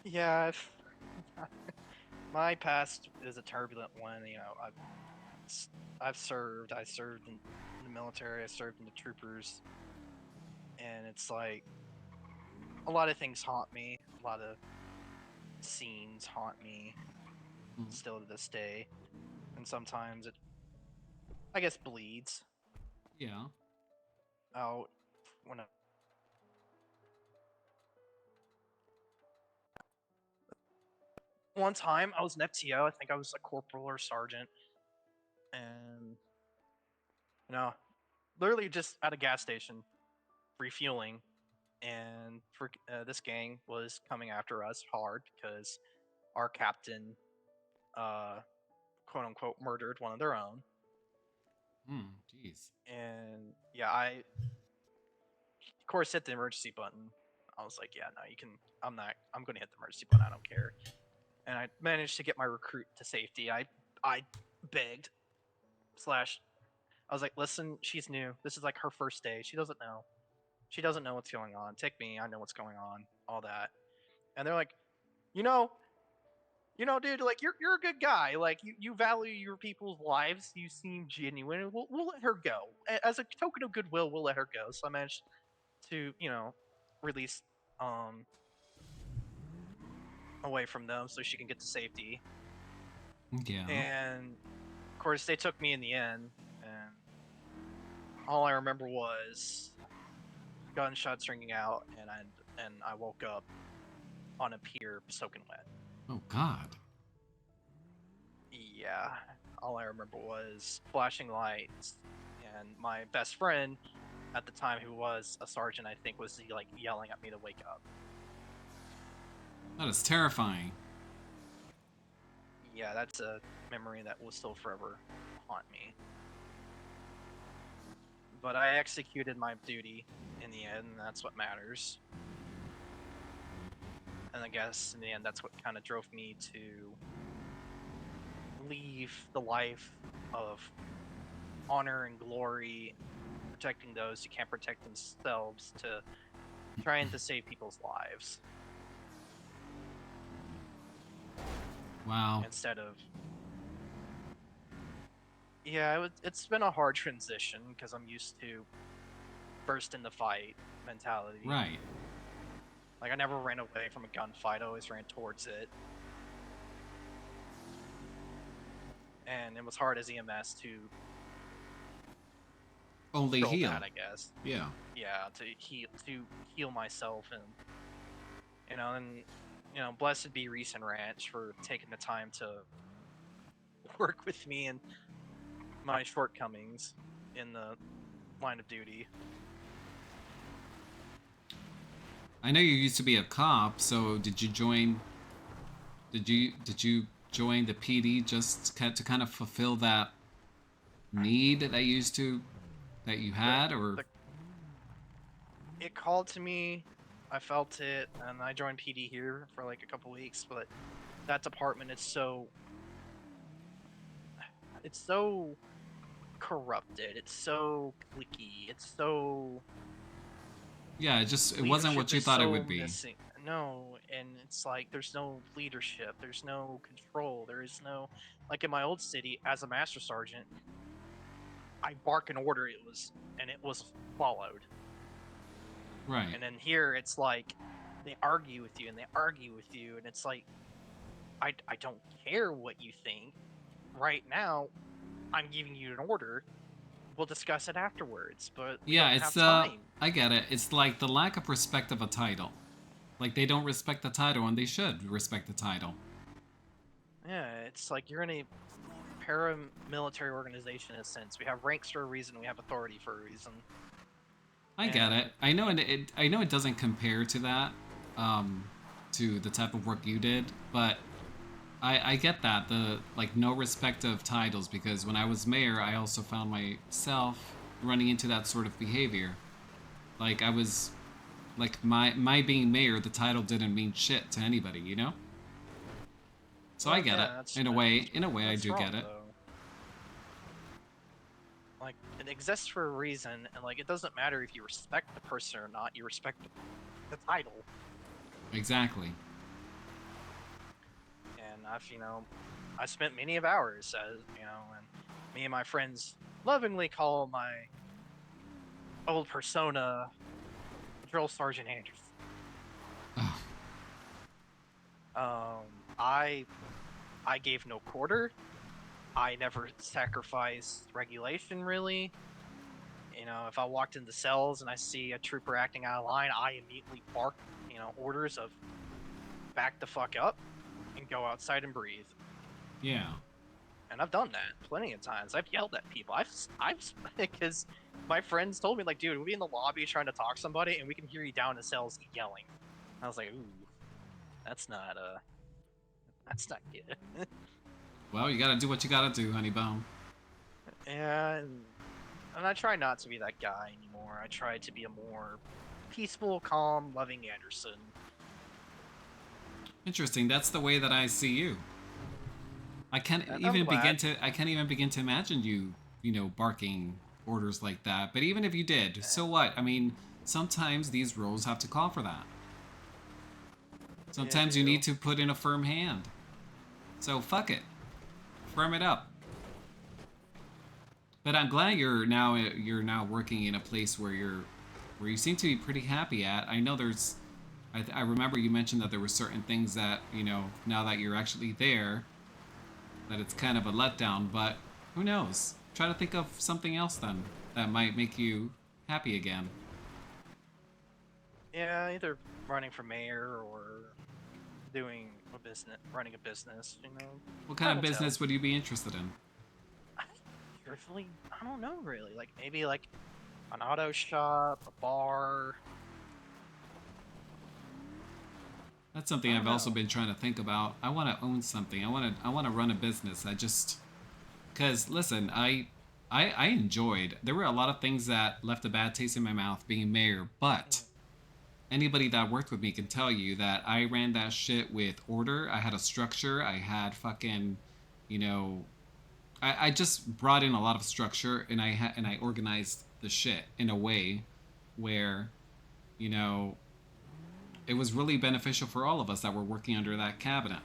Yeah, my past is a turbulent one. You know, I've served. I served in the military. I served in the troopers, and it's like a lot of things haunt me. A lot of scenes haunt me still to this day, and sometimes it, I guess, bleeds Yeah. out when one time I was an FTO. I think I was a corporal or sergeant, and you know, literally just at a gas station, refueling, and this gang was coming after us hard because our captain, quote unquote, murdered one of their own. Jeez. And yeah, I of course hit the emergency button. I was like, yeah, no, you can. I'm not. I'm going to hit the emergency button. I don't care. And I managed to get my recruit to safety. I begged slash. I was like, listen, she's new. This is like her first day. She doesn't know. She doesn't know what's going on. Take me. I know what's going on. All that. And they're like, you know, dude, like you're a good guy. Like you value your people's lives. You seem genuine. We'll let her go as a token of goodwill. We'll let her go. So I managed to release um away from them so she can get to safety. Yeah. And of course they took me in the end, and all I remember was gunshots ringing out, and I woke up on a pier soaking wet. Oh God. Yeah, all I remember was flashing lights, and my best friend at the time, who was a sergeant, I think, was like yelling at me to wake up. That is terrifying. Yeah, that's a memory that will still forever haunt me. But I executed my duty in the end, and that's what matters. And I guess in the end, that's what kind of drove me to leave the life of honor and glory, protecting those who can't protect themselves, to trying to save people's lives. Wow. Instead of, yeah, it's been a hard transition because I'm used to burst in the fight mentality. Right. Like I never ran away from a gunfight; I always ran towards it. And it was hard as EMS to only heal that, I guess. Yeah. Yeah, to heal myself, and blessed be Recent Ranch for taking the time to work with me and my shortcomings in the line of duty. I know you used to be a cop, so did you join the PD just to kind of fulfill that need that you had, or it called to me, I felt it, and I joined PD here for like a couple weeks, but that department is so corrupted, it's so cliquey, it's so Yeah, it wasn't what Leadership you is thought it so would be. missing. No, and it's like there's no leadership, there's no control, there is no like in my old city as a master sergeant, I bark an order and it was followed. Right. And then here it's like they argue with you and they argue with you and it's like I don't care what you think. Right now, I'm giving you an order. We'll discuss it afterwards, but we Yeah, don't it's have time. I get it. It's like the lack of respect of a title. Like they don't respect the title, and they should respect the title. Yeah, it's like you're in a paramilitary organization in a sense. We have ranks for a reason. We have authority for a reason. I get it. I know I know it doesn't compare to that, to the type of work you did, but I get that, the like no respect of titles, because when I was mayor, I also found myself running into that sort of behavior. Like I was, like my being mayor, the title didn't mean shit to anybody, you know. So Well, I get yeah, it. In a way, I do wrong, get it. though. Like it exists for a reason, and like it doesn't matter if you respect the person or not. You respect the title. Exactly. And I spent many of hours as and me and my friends lovingly call my old persona Drill Sergeant Anderson. I gave no quarter. I never sacrificed regulation, really. If I walked into cells and I see a trooper acting out of line, I immediately bark, orders of back the fuck up and go outside and breathe. Yeah. And I've done that plenty of times. I've yelled at people. Because my friends told me, like, dude, we'll be in the lobby trying to talk to somebody and we can hear you down in the cells yelling. I was like, ooh, that's not good. Well, you gotta do what you gotta do, honey bone. And I try not to be that guy anymore. I try to be a more peaceful, calm, loving Anderson. Interesting. That's the way that I see you. I can't And even I'm glad. I can't even begin to imagine you, barking orders like that. But even if you did, so what? I mean, sometimes these roles have to call for that. Sometimes you need to put in a firm hand. So fuck it. Firm it up. But I'm glad you're now working in a place where you seem to be pretty happy at. I know I remember you mentioned that there were certain things that, now that you're actually there, that it's kind of a letdown, but who knows? Try to think of something else then that might make you happy again. Yeah, either running for mayor or running a business, What kind of Time will business tell. would you be interested in? Truthfully, I don't know really. Like maybe like an auto shop, a bar. That's something I I've don't also know. been trying to think about. I want to own something. I want to run a business. Cuz listen, I enjoyed. There were a lot of things that left a bad taste in my mouth being mayor, but anybody that worked with me can tell you that I ran that shit with order. I had a structure. I had fucking, I just brought in a lot of structure, and I organized the shit in a way where, it was really beneficial for all of us that were working under that cabinet.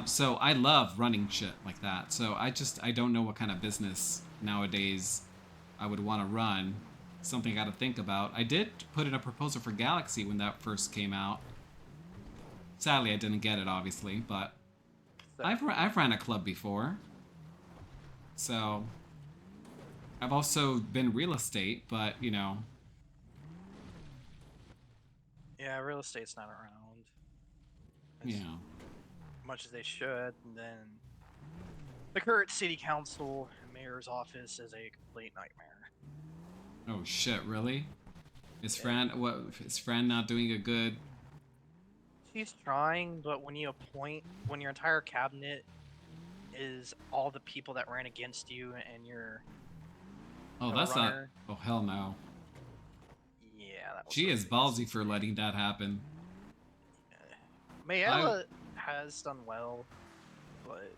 So I love running shit like that. So I don't know what kind of business nowadays I would want to run. Something I got to think about. I did put in a proposal for Galaxy when that first came out. Sadly, I didn't get it, obviously, but I've ran a club before. So I've also been real estate, but Yeah, real estate's not around as yeah. much as they should. And then the current city council and mayor's office is a complete nightmare. Oh shit, really? Is Fran not doing a good? She's trying, but when your entire cabinet is all the people that ran against you and you're Oh, that's not. Oh hell no. Yeah, that was She is ballsy for letting that happen. Mayella has done well, but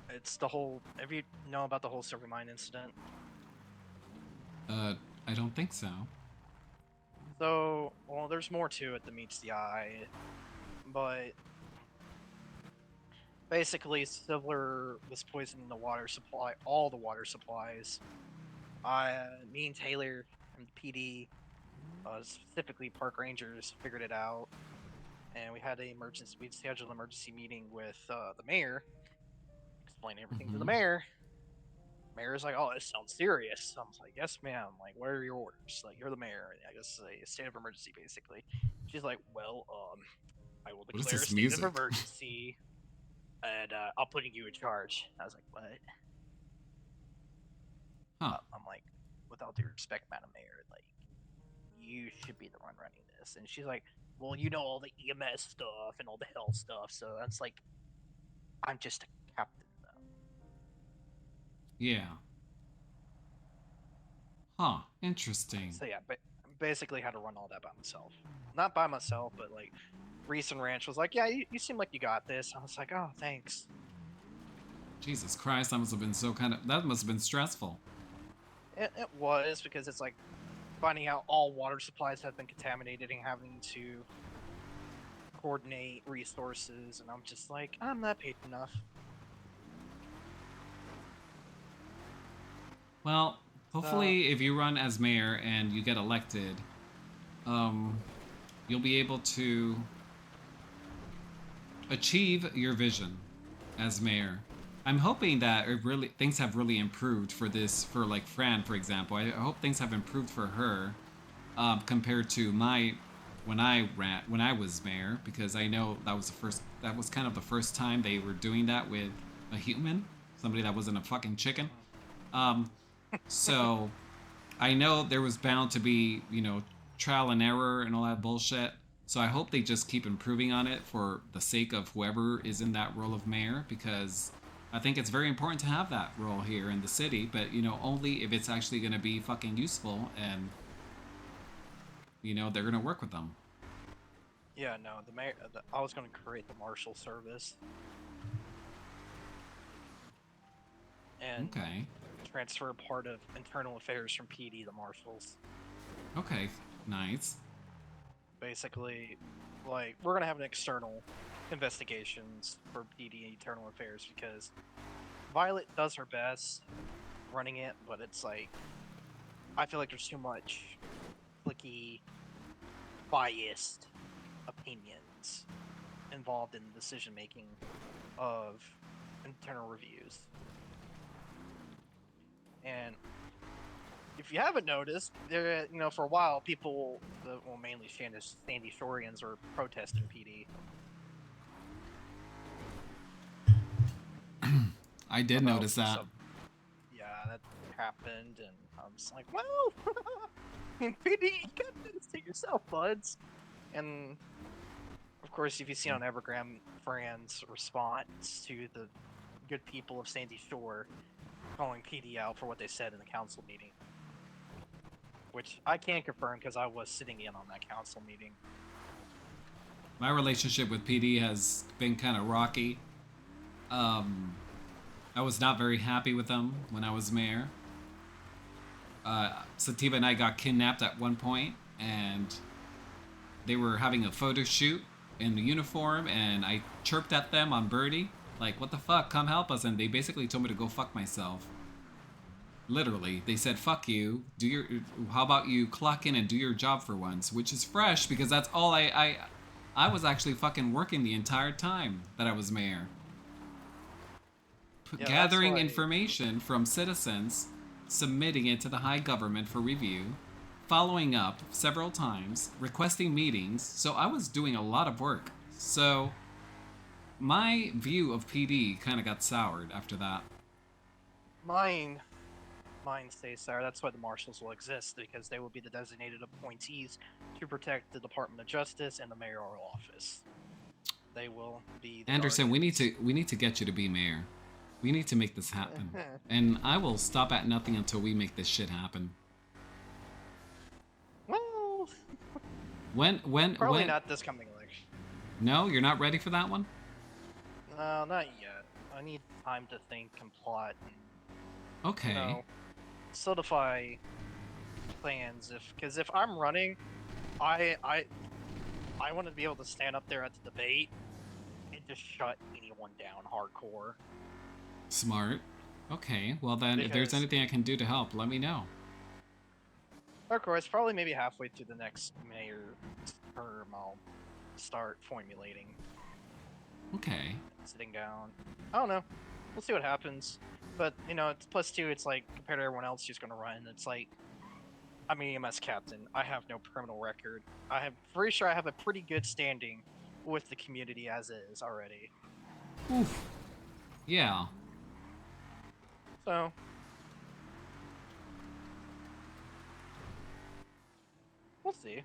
it's the whole. Have you know about the whole Silvermine incident? I don't think so. So, well, there's more to it than meets the eye, but basically, Sibler was poisoning the water supply, all the water supplies. Me and Taylor and the PD, specifically park rangers, figured it out, and we had we scheduled an emergency meeting with the mayor, explain everything to the Mhm. mayor. Mayor's like, "Oh, this sounds serious." I'm like, "Yes, ma'am. Like, what are your orders? Like, you're the mayor. I guess a state of emergency, basically." She's like, "Well, I will What is declare a this state of music? emergency, and I'll put you in charge." I was like, "What?" Huh. I'm like, "With all due respect, Madam Mayor, like, you should be the one running this." And she's like, "Well, you know all the EMS stuff and all the health stuff." So that's like, I'm just a captain, though. Yeah. Huh. Interesting. So yeah, but basically had to run all that by myself. Not by myself, but like Reese and Ranch was like, "Yeah, you seem like you got this." I was like, "Oh, thanks." Jesus Christ, that must have been that must have been stressful. It was because it's like finding out all water supplies have been contaminated and having to coordinate resources, and I'm just like, I'm not paid enough. Well, hopefully if you run as mayor and you get elected, you'll be able to achieve your vision as mayor. I'm hoping that things have really improved for like Fran, for example. I hope things have improved for her compared to when I was mayor, because I know that was kind of the first time they were doing that with a human, somebody that wasn't a fucking chicken. So I know there was bound to be, trial and error and all that bullshit. So I hope they just keep improving on it for the sake of whoever is in that role of mayor, because I think it's very important to have that role here in the city, but only if it's actually going to be fucking useful and they're going to work with them. Yeah, no, the mayor. I was going to create the marshal service and Okay. transfer part of internal affairs from PD to marshals. Okay, nice. Basically, like, we're gonna have an external investigations for PD internal affairs because Violet does her best running it, but it's like, I feel like there's too much clicky, biased opinions involved in the decision making of internal reviews. And if you haven't noticed, there, for a while, people, mainly Sandy Shorians, are protesting PD. I did notice that. Yeah, that happened, and I was like, well, PD, you gotta do this to yourself, buds. And, of course, if you see on Evergreen, Fran's response to the good people of Sandy Shore calling PD out for what they said in the council meeting. Which I can't confirm because I was sitting in on that council meeting. My relationship with PD has been kind of rocky. I was not very happy with them when I was mayor. Sativa and I got kidnapped at one point, and they were having a photo shoot in the uniform, and I chirped at them on Birdie, like, "What the fuck? Come help us!" And they basically told me to go fuck myself. Literally, they said, "Fuck you. How about you clock in and do your job for once?" Which is fresh because that's all I was actually fucking working the entire time that I was mayor. Gathering information from citizens, submitting it to the high government for review, following up several times, requesting meetings. So I was doing a lot of work. So my view of PD kind of got soured after that. Mine stays sour. That's why the marshals will exist, because they will be the designated appointees to protect the Department of Justice and the mayoral office. They will be the Anderson, guardians. we need to get you to be mayor. We need to make this happen. And I will stop at nothing until we make this shit happen. Well, when probably not this coming election. No, you're not ready for that one? No, not yet. I need time to think and plot and okay. solidify plans because if I'm running, I want to be able to stand up there at the debate and just shut anyone down hardcore. Smart. Okay, well then, if there's Because- anything I can do to help, let me know. Of course, probably maybe halfway through the next mayor term, I'll start formulating. Okay. Sitting down. I don't know. We'll see what happens. But, you know, it's +2, it's like, compared to everyone else who's gonna run, it's like, I'm an EMS captain. I have no criminal record. I'm pretty sure I have a pretty good standing with the community as is already. Oof. Yeah. So, we'll see.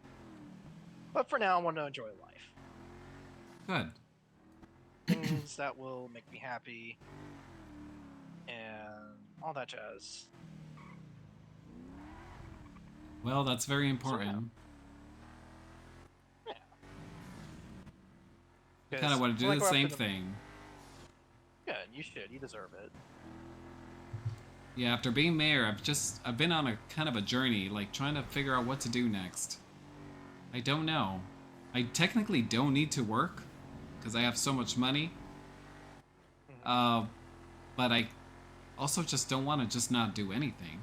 But for now, I want to enjoy life. Good. Things that will make me happy. And all that jazz. Well, that's very important. I kind of want to do like, the we're same after thing. Good, you should. You deserve it. Yeah, after being mayor, I've been on a kind of a journey, like trying to figure out what to do next. I don't know. I technically don't need to work because I have so much money. But I also just don't want to just not do anything.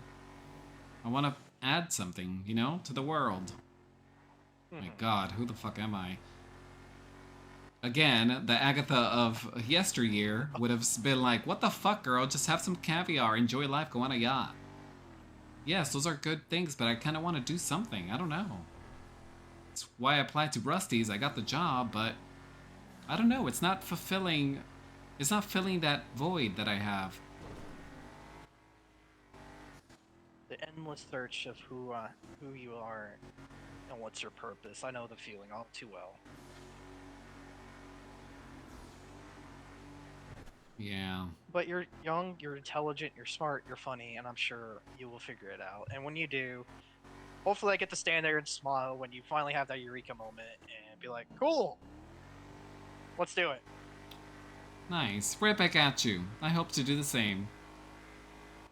I want to add something, you know, to the world. My God, who the fuck am I? Again, the Agatha of yesteryear would have been like, what the fuck, girl? Just have some caviar, enjoy life, go on a yacht. Yes, those are good things, but I kind of want to do something. I don't know. It's why I applied to Rusty's. I got the job, but I don't know. It's not fulfilling. It's not filling that void that I have. The endless search of who you are and what's your purpose. I know the feeling all too well. Yeah. But you're young, you're intelligent, you're smart, you're funny, and I'm sure you will figure it out. And when you do, hopefully I get to stand there and smile when you finally have that eureka moment and be like, cool! Let's do it. Nice. Right back at you. I hope to do the same.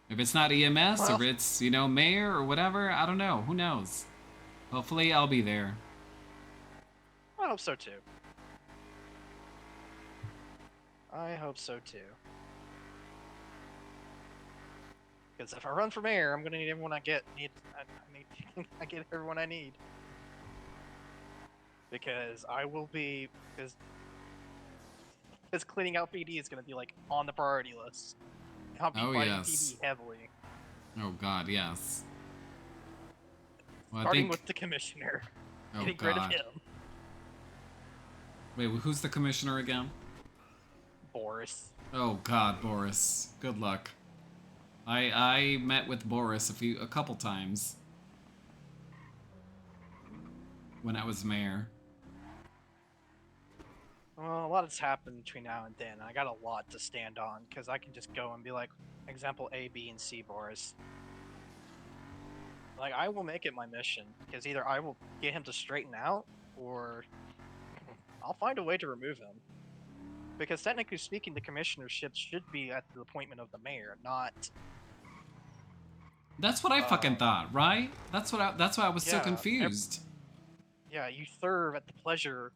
If it's not EMS, Well, or it's, you know, mayor or whatever, I don't know. Who knows? Hopefully I'll be there. I hope so too. I hope so too. Because if I run for mayor, I'm gonna need everyone I get. I get everyone I need. Because I will be because cleaning out PD is gonna be like on the priority list. I'll be Oh, fighting yes. PD heavily. Oh God, yes. Well, Starting I think... with the commissioner. Oh Getting rid of God. him. Wait, who's the commissioner again? Boris. Oh God, Boris. Good luck. I met with Boris a couple times when I was mayor. Well, a lot has happened between now and then. I got a lot to stand on because I can just go and be like, example A, B, and C, Boris. Like, I will make it my mission because either I will get him to straighten out or I'll find a way to remove him. Because technically speaking, the commissionership should be at the appointment of the mayor, not. That's what I fucking thought, right? That's why I was so Yeah, confused. Yeah, you serve at the pleasure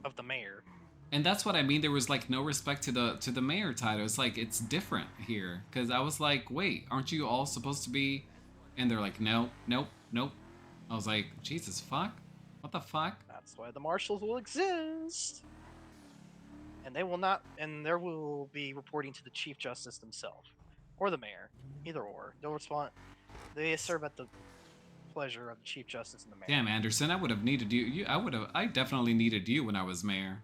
of the mayor. And that's what I mean. There was like no respect to the mayor title. It's like it's different here because I was like, wait, aren't you all supposed to be? And they're like, no, nope, nope. I was like, Jesus fuck, what the fuck? That's why the marshals will exist. And they will not, and there will be reporting to the chief justice himself, or the mayor, either or. They'll respond. They serve at the pleasure of the chief justice and the mayor. Damn, Anderson, I would have needed you. I definitely needed you when I was mayor.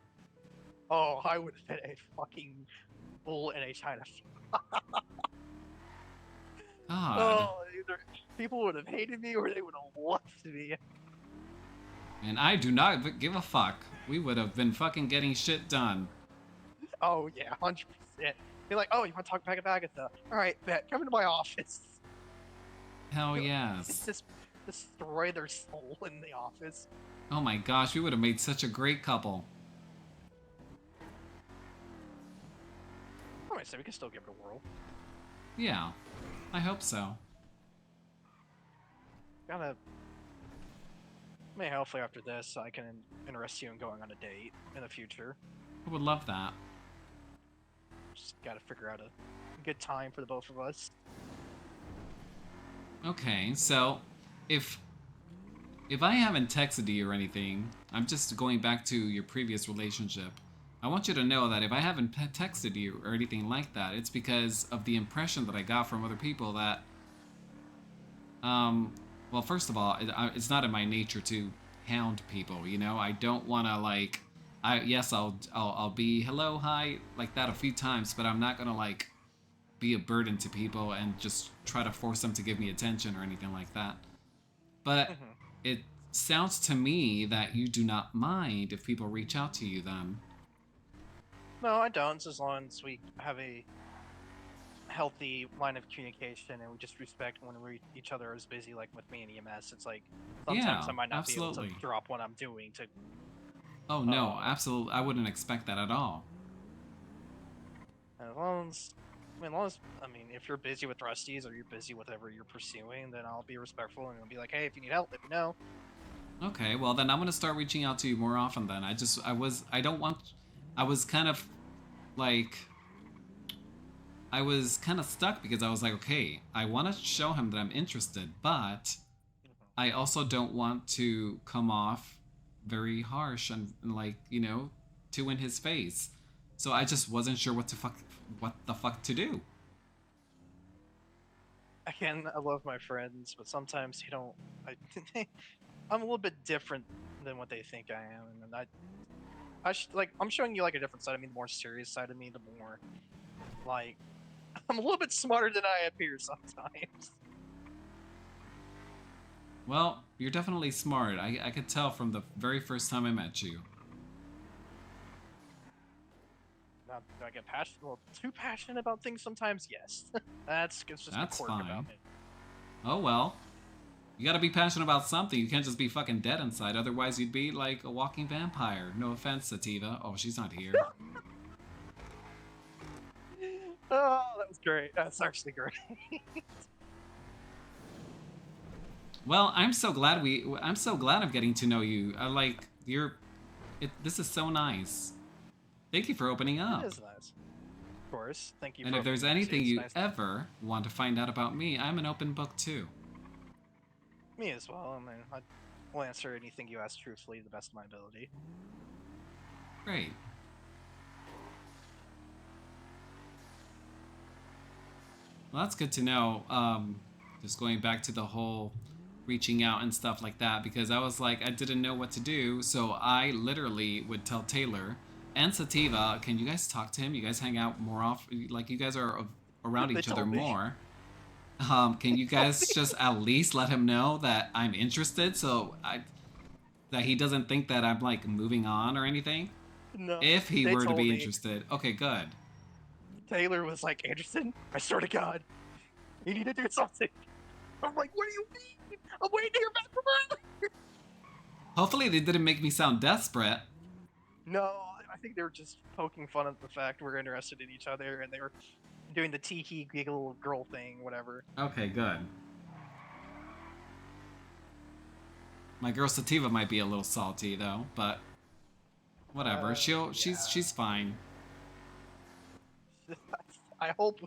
Oh, I would have been a fucking bull in a china. God. Oh, either people would have hated me or they would have loved me. And I do not give a fuck. We would have been fucking getting shit done. Oh yeah, 100%. Be like, oh, you want to talk back about Agatha? All right, bet. Come into my office. Hell yes. Just destroy their soul in the office. Oh my gosh, we would have made such a great couple. Alright, so we can still give it a whirl. Yeah, I hope so. gotta. I mean, hopefully after this, I can interest you in going on a date in the future. I would love that. Just gotta figure out a good time for the both of us. Okay, so if I haven't texted you or anything, I'm just going back to your previous relationship. I want you to know that if I haven't texted you or anything like that, it's because of the impression that I got from other people that, well, first of all, it's not in my nature to hound people, you know? I don't want to, like, yes, I'll be hello, hi, like that a few times, but I'm not going to, like, be a burden to people and just try to force them to give me attention or anything like that. But it sounds to me that you do not mind if people reach out to you then. No, I don't. As long as we have a healthy line of communication and we just respect when each other is busy, like with me and EMS. It's like sometimes Yeah, I might not absolutely. be able to drop what I'm doing to. Oh no, absolutely. I wouldn't expect that at all. As long as, I mean, if you're busy with Rusty's or you're busy with whatever you're pursuing, then I'll be respectful and I'll be like, hey, if you need help, let me know. Okay, well then I'm gonna start reaching out to you more often then. I was kind of like, I was kind of stuck because I was like, okay, I want to show him that I'm interested, but I also don't want to come off very harsh and like, you know, too in his face. So I just wasn't sure what the fuck to do. Again, I love my friends, but sometimes you don't. I'm a little bit different than what they think I am, and I'm showing you like a different side of me, the more serious side of me, the more like I'm a little bit smarter than I appear sometimes. Well, you're definitely smart. I could tell from the very first time I met you. Now, do I get passionate? Well, too passionate about things sometimes? Yes. That's just That's a quirk fine. about me. Oh well. You gotta be passionate about something. You can't just be fucking dead inside. Otherwise, you'd be like a walking vampire. No offense, Sativa. Oh, she's not here. Oh, that was great. That's actually great. Well, I'm so glad I'm getting to know you. This is so nice. Thank you for opening up. It is nice. Of course. Thank you. And for if there's opening up. anything It's you nice ever want to find out about me, I'm an open book too. Me as well. I mean, I will answer anything you ask truthfully to the best of my ability. Great. Well, that's good to know. Just going back to the whole reaching out and stuff like that, because I was like, I didn't know what to do, so I literally would tell Taylor and Sativa, can you guys talk to him? You guys hang out more often, like you guys are around each other more. Can you guys just at least let him know that I'm interested, so that he doesn't think that I'm like moving on or anything? No. If he were to be interested. Okay, good. Taylor was like, Anderson, I swear to God, you need to do something. I'm like, what do you mean? I'm waiting to hear back from her. Hopefully they didn't make me sound desperate. No, I think they were just poking fun at the fact we're interested in each other, and they were doing the tee-hee giggle girl thing, whatever. Okay, good. My girl Sativa might be a little salty though, but whatever. She's fine. I hope,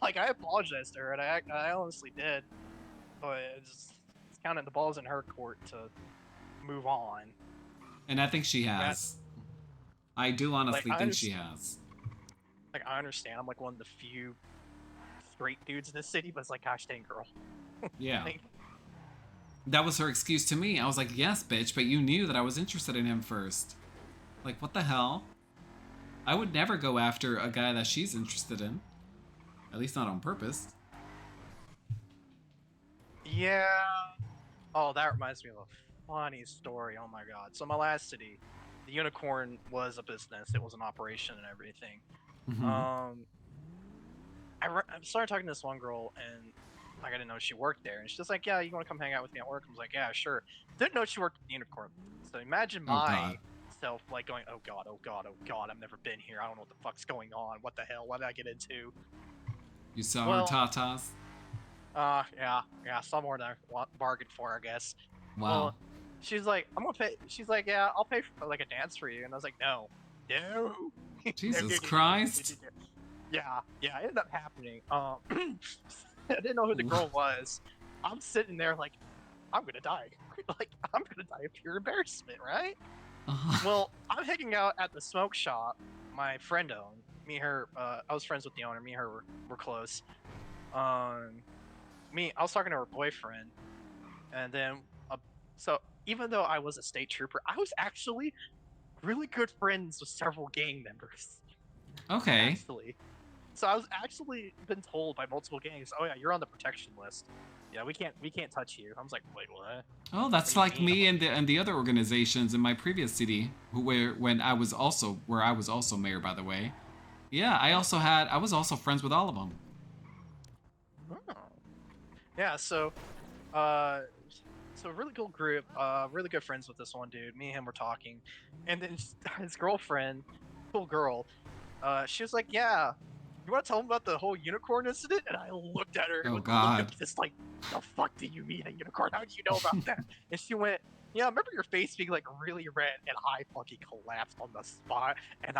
like, I apologized to her, and I honestly did, but it's counting the balls in her court to move on. And I think she has. I do honestly think she has. Like, I understand. I'm like one of the few straight dudes in this city, but it's like, gosh dang, girl. Yeah. Like, that was her excuse to me. I was like, yes, bitch, but you knew that I was interested in him first. Like, what the hell? I would never go after a guy that she's interested in. At least not on purpose. yeah. Oh, that reminds me of a funny story. Oh my god. So my last city, the unicorn was a business. It was an operation and everything. Mm-hmm. I started talking to this one girl, and like, I didn't know she worked there, and she's just like, yeah, you want to come hang out with me at work? I was like, yeah, sure. Didn't know she worked at the unicorn. So imagine myself like going, oh god, oh god, oh god, I've never been here. I don't know what the fuck's going on. What the hell? What did I get into? You saw her tatas? Yeah, somewhere than I bargained for, I guess. Wow. Well, she's like, I'm gonna pay. She's like, yeah, I'll pay for like a dance for you, and I was like, no, no. Jesus Christ. Yeah, it ended up happening. I didn't know who the girl was. I'm sitting there like, I'm gonna die. Like, I'm gonna die of pure embarrassment, right? Well, I'm hanging out at the smoke shop my friend owned. Me and her, I was friends with the owner. Me and her were close. I was talking to her boyfriend, and then, so even though I was a state trooper, I was actually really good friends with several gang members. Okay. Actually, so I was actually been told by multiple gangs, "Oh yeah, you're on the protection list. Yeah, we can't touch you." I was like, "Wait, what?" Oh, that's What like do you mean? me and the other organizations in my previous city, when I was also mayor, by the way. Yeah, I was also friends with all of them. Oh. Yeah, so really cool group, really good friends with this one dude. Me and him were talking, and then his girlfriend, cool girl, she was like, "Yeah, you want to tell him about the whole unicorn incident?" And I looked at her Oh, with a look of God. this like, "The fuck do you mean a unicorn? How do you know about that?" And she went, "Yeah, I remember your face being like really red," and I fucking collapsed on the spot. And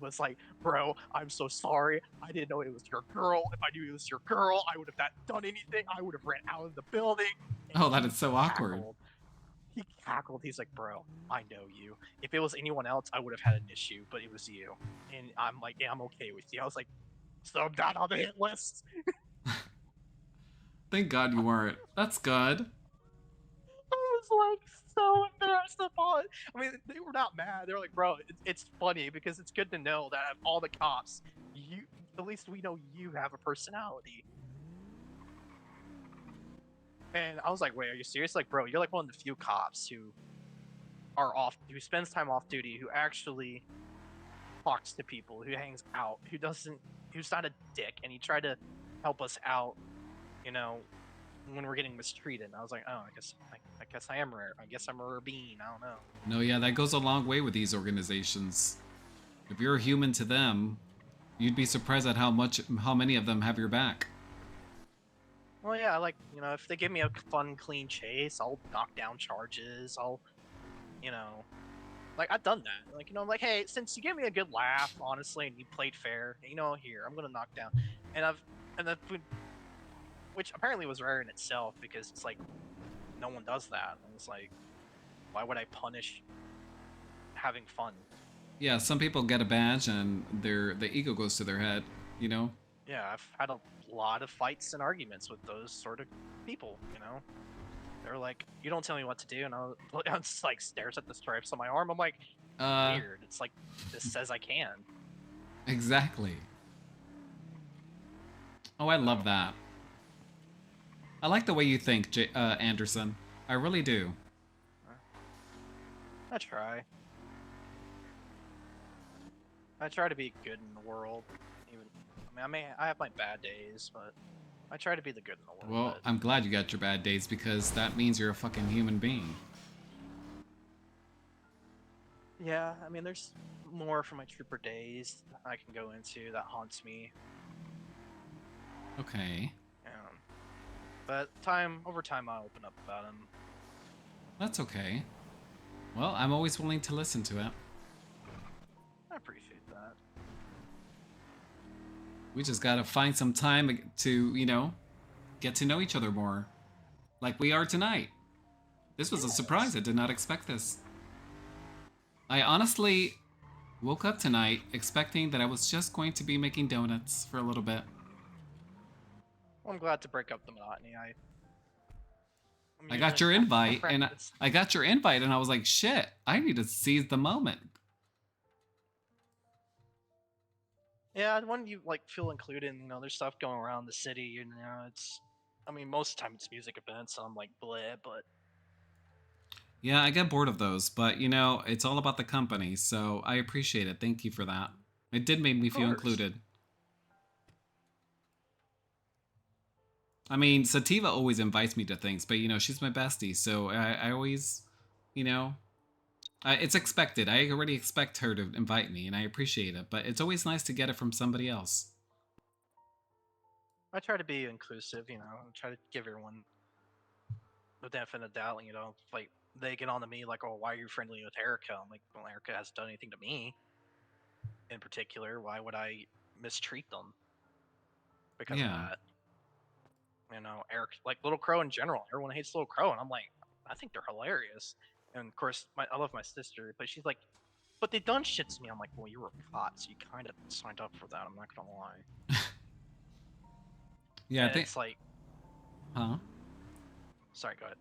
was like, "Bro, I'm so sorry. I didn't know it was your girl. If I knew it was your girl, I would have not done anything. I would have ran out of the building." And Oh, that he is so awkward. cackled. He cackled. He's like, "Bro, I know you. If it was anyone else, I would have had an issue, but it was you." And I'm like, "Yeah, I'm okay with you." I was like, "So I'm not on the hit list." Thank God you weren't. That's good. I was like so embarrassed about it. I mean, they were not mad. They were like, "Bro, it's funny because it's good to know that of all the cops, you at least we know you have a personality." And I was like, "Wait, are you serious? Like, bro, you're like one of the few cops who spends time off duty, who actually talks to people, who hangs out, who's not a dick, and he tried to help us out, you know, when we're getting mistreated." And I was like, "Oh, I guess I am rare. I guess I'm a rare bean. I don't know." No, yeah, that goes a long way with these organizations. If you're a human to them, you'd be surprised at how many of them have your back. Well, yeah, like, if they give me a fun, clean chase, I'll knock down charges. You know, like, I've done that. Like, I'm like, "Hey, since you gave me a good laugh, honestly, and you played fair, here, I'm gonna knock down." And which apparently was rare in itself because it's like, no one does that. And it's like, why would I punish having fun? Yeah, some people get a badge and the ego goes to their head, you know? Yeah, I've had a lot of fights and arguments with those sort of people, They're like, "You don't tell me what to do," and I just like stares at the stripes on my arm. I'm like, weird. It's like, this says I can. Exactly. Oh, I love that. I like the way you think, Anderson. I really do. I try. I try to be good in the world. I have my bad days, but I try to be the good in the world. Well, I'm glad you got your bad days because that means you're a fucking human being. Yeah, I mean, there's more from my trooper days I can go into that haunts me. Okay. But over time, I'll open up about them. That's okay. Well, I'm always willing to listen to it. I appreciate that. We just gotta find some time to, get to know each other more. Like we are tonight. This was a surprise. I did not expect this. I honestly woke up tonight expecting that I was just going to be making donuts for a little bit. Well, I'm glad to break up the monotony. I got your invite, and I got your invite, and I was like, shit, I need to seize the moment. Yeah, when you feel included, there's stuff going around the city, most of the time it's music events, so I'm like, bleh, but yeah, I get bored of those, but it's all about the company, so I appreciate it. Thank you for that. It did make me feel included. I mean, Sativa always invites me to things, but she's my bestie, so I always, it's expected. I already expect her to invite me, and I appreciate it, but it's always nice to get it from somebody else. I try to be inclusive, you know. I try to give everyone the benefit of the doubt, you know. Like they get on to me like, "Oh, why are you friendly with Erica?" I'm like, "Well, Erica hasn't done anything to me in particular. Why would I mistreat them because of Yeah. that?" You know, Eric, like Little Crow in general. Everyone hates Little Crow, and I'm like, I think they're hilarious. And of course, I love my sister, but she's like, "But they done shit to me." I'm like, "Well, you were caught, so you kind of signed up for that." I'm not gonna lie. Yeah, I And think. it's like, Huh? sorry, go ahead.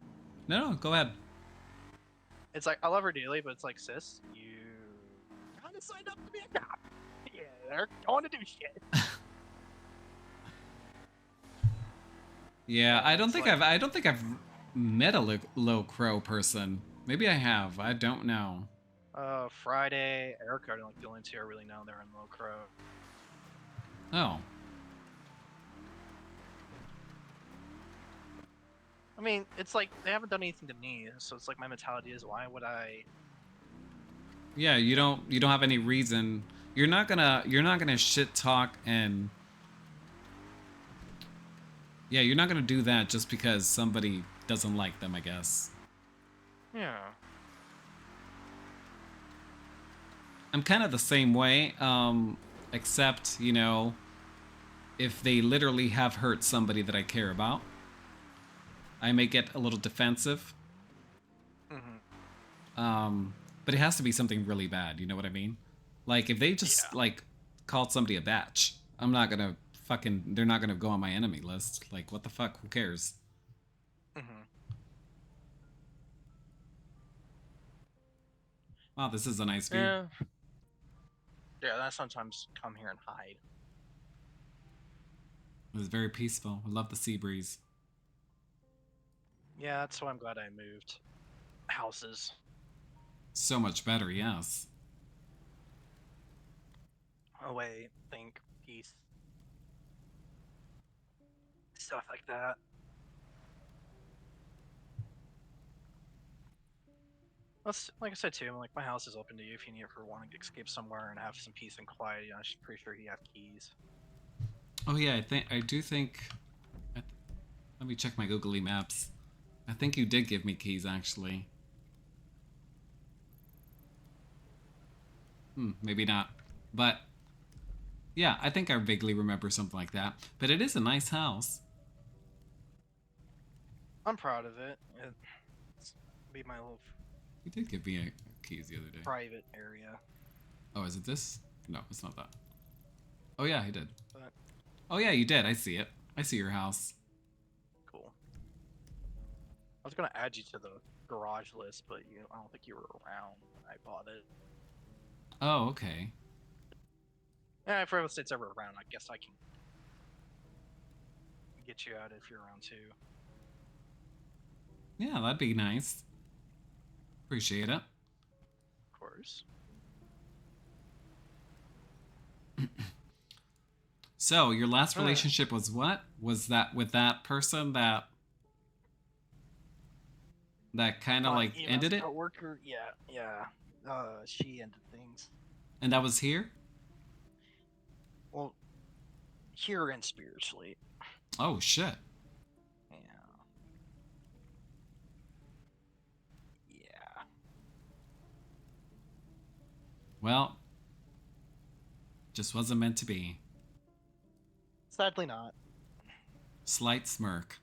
No, go ahead. It's like I love her dearly, but it's like, sis, you kind of signed up to be a cop. Yeah, they're going to do shit. Yeah, I don't It's think like- I don't think I've met a low crow person. Maybe I have. I don't know. Friday, Erica are like the only two I really know they're in Low Crow. Oh. I mean, it's like they haven't done anything to me, so it's like my mentality is, why would I? Yeah, you don't have any reason. You're not gonna shit talk and yeah, you're not gonna do that just because somebody doesn't like them, I guess. Yeah. I'm kind of the same way, except, you know, if they literally have hurt somebody that I care about, I may get a little defensive. But it has to be something really bad, you know what I mean? Like, if they just, like, called somebody a batch, I'm not gonna they're not gonna go on my enemy list. Like, what the fuck? Who cares? Wow, this is a nice view. Yeah. Yeah, I sometimes come here and hide. It was very peaceful. I love the sea breeze. Yeah, that's why I'm glad I moved houses. So much better, yes. Away, think, peace. Stuff like that. That's, like I said too, like my house is open to you if you need it for wanting to escape somewhere and have some peace and quiet. I'm pretty sure you have keys. Oh yeah, I do think. Let me check my Googly Maps. I think you did give me keys, actually. Maybe not. But yeah, I think I vaguely remember something like that. But it is a nice house. I'm proud of it. It's be my little You did give me keys the other day. private area. Oh, is it this? No, it's not that. Oh yeah, he did. But Oh yeah, you did. I see it. I see your house. cool. I was gonna add you to the garage list, but I don't think you were around when I bought it. Oh, okay. Yeah, if everyone stays ever around, I guess I can get you out if you're around too. Yeah, that'd be nice. Appreciate it. Of course. So, your last relationship was what? Was that with that person that kind of like ended it? Coworker, yeah. She ended things. And that was here? Well, here and spiritually. Oh shit. Yeah. Well, just wasn't meant to be. Sadly not. Slight smirk.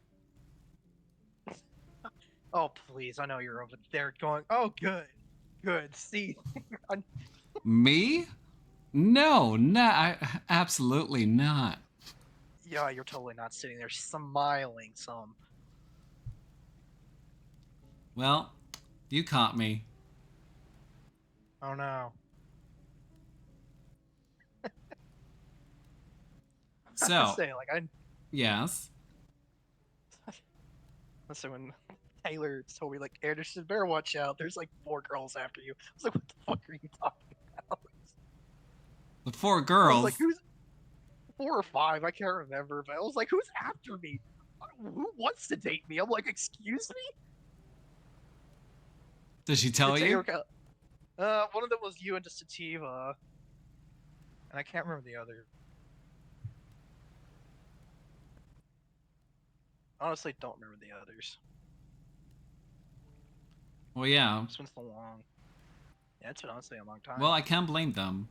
Oh, please. I know you're over there going, oh, good. Good. See. Me? No, absolutely not. Yeah, you're totally not sitting there smiling some. Well, you caught me. Oh, no. So, say, like, yes. Listen, when Taylor told me, like, Anderson, better watch out. There's like 4 girls after you. I was like, what the fuck are you talking about? The 4 I girls. was like, who's 4 or 5? I can't remember. But I was like, who's after me? Who wants to date me? I'm like, excuse me? Did she tell you? One of them was you and just Sativa. And I can't remember the other. honestly don't remember the others. Well, yeah. It's been so long. Yeah, it's been honestly a long time. Well, I can't blame them.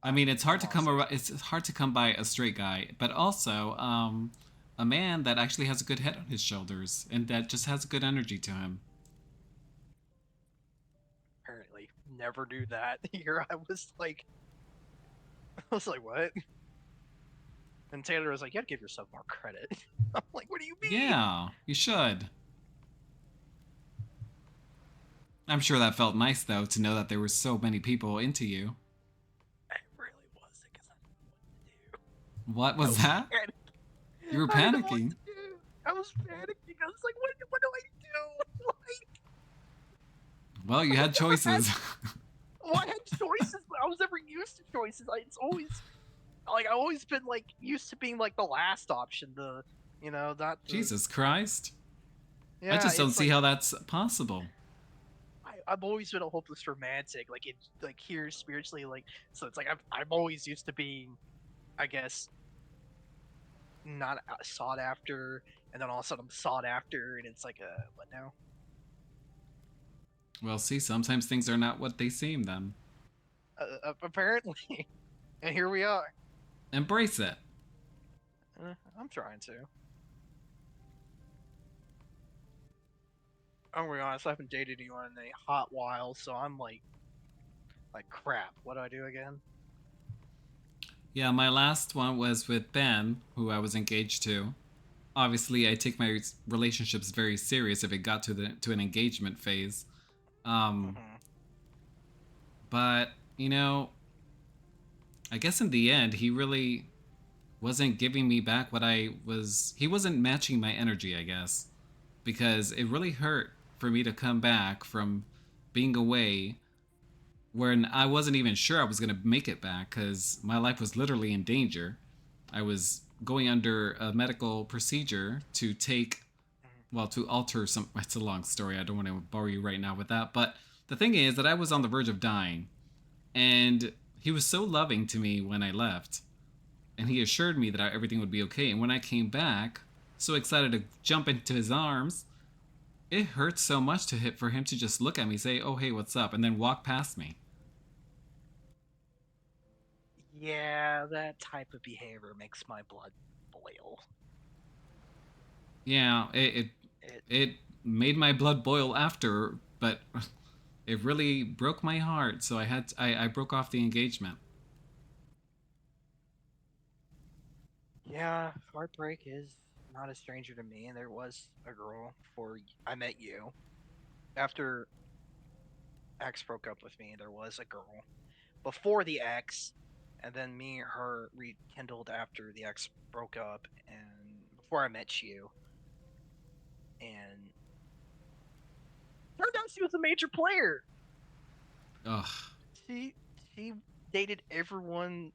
I mean, it's hard to come around. It's hard to come by a straight guy, but also a man that actually has a good head on his shoulders and that just has good energy to him. Apparently, never knew that. Here I was like, what? And Taylor was like, you gotta give yourself more credit. I'm like, what do you mean? Yeah, you should. I'm sure that felt nice, though, to know that there were so many people into you. It really was, because I didn't know what to do. What was that? Panicking. You were I didn't know what panicking. to do. I was panicking. I was like, what do I do? Like, Well, you had choices. well, I had choices, but I was never used to choices. It's always like I've always been like used to being like the last option. Not the, Jesus Christ. Yeah, I just don't it's see like, how that's possible. I've always been a hopeless romantic, like it, like here spiritually, like so. It's like I'm always used to being, I guess, not sought after, and then all of a sudden I'm sought after, and it's like, what now? Well, see, sometimes things are not what they seem, then. Apparently, and here we are. Embrace it. I'm trying to. I'm gonna be honest, I haven't dated anyone in a hot while, so I'm like crap. What do I do again? Yeah, my last one was with Ben, who I was engaged to. Obviously, I take my relationships very serious if it got to an engagement phase. But, I guess in the end, he really wasn't giving me back what he wasn't matching my energy, I guess. Because it really hurt for me to come back from being away when I wasn't even sure I was going to make it back because my life was literally in danger. I was going under a medical procedure to alter some. It's a long story. I don't want to bore you right now with that. But the thing is that I was on the verge of dying. And he was so loving to me when I left. And he assured me that everything would be okay. And when I came back, so excited to jump into his arms, it hurt so much for him to just look at me, say, "Oh, hey, what's up?" and then walk past me. Yeah, that type of behavior makes my blood boil. Yeah, it made my blood boil after, but it really broke my heart. So I broke off the engagement. Yeah, heartbreak is not a stranger to me, and there was a girl before I met you. After X broke up with me, there was a girl before the X, and then me and her rekindled after the X broke up, and before I met you. And turned out she was a major player. Ugh. She dated everyone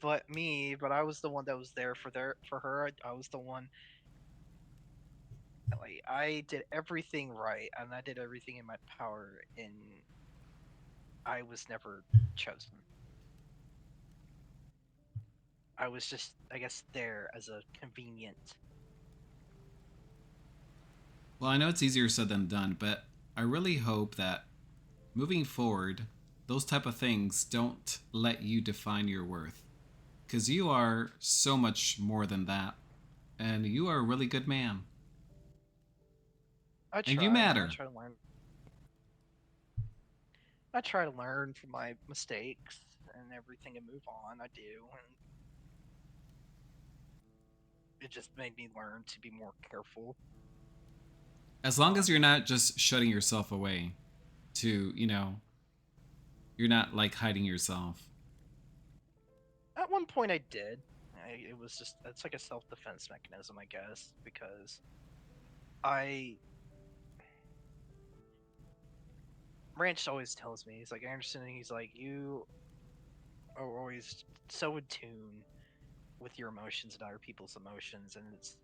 but me, but I was the one that was there for her. I was the one. Like, I did everything right, and I did everything in my power, and I was never chosen. I was just, I guess, there as a convenient. Well, I know it's easier said than done, but I really hope that moving forward, those type of things don't let you define your worth. Because you are so much more than that. And you are a really good man. And you matter. I try to learn. I try to learn from my mistakes and everything and move on. I do. And it just made me learn to be more careful. As long as you're not just shutting yourself away to, you're not like hiding yourself. At one point I did. It was just, it's like a self-defense mechanism, I guess, because Ranch always tells me, he's like, Anderson, he's like, you are always so in tune with your emotions and other people's emotions, and it's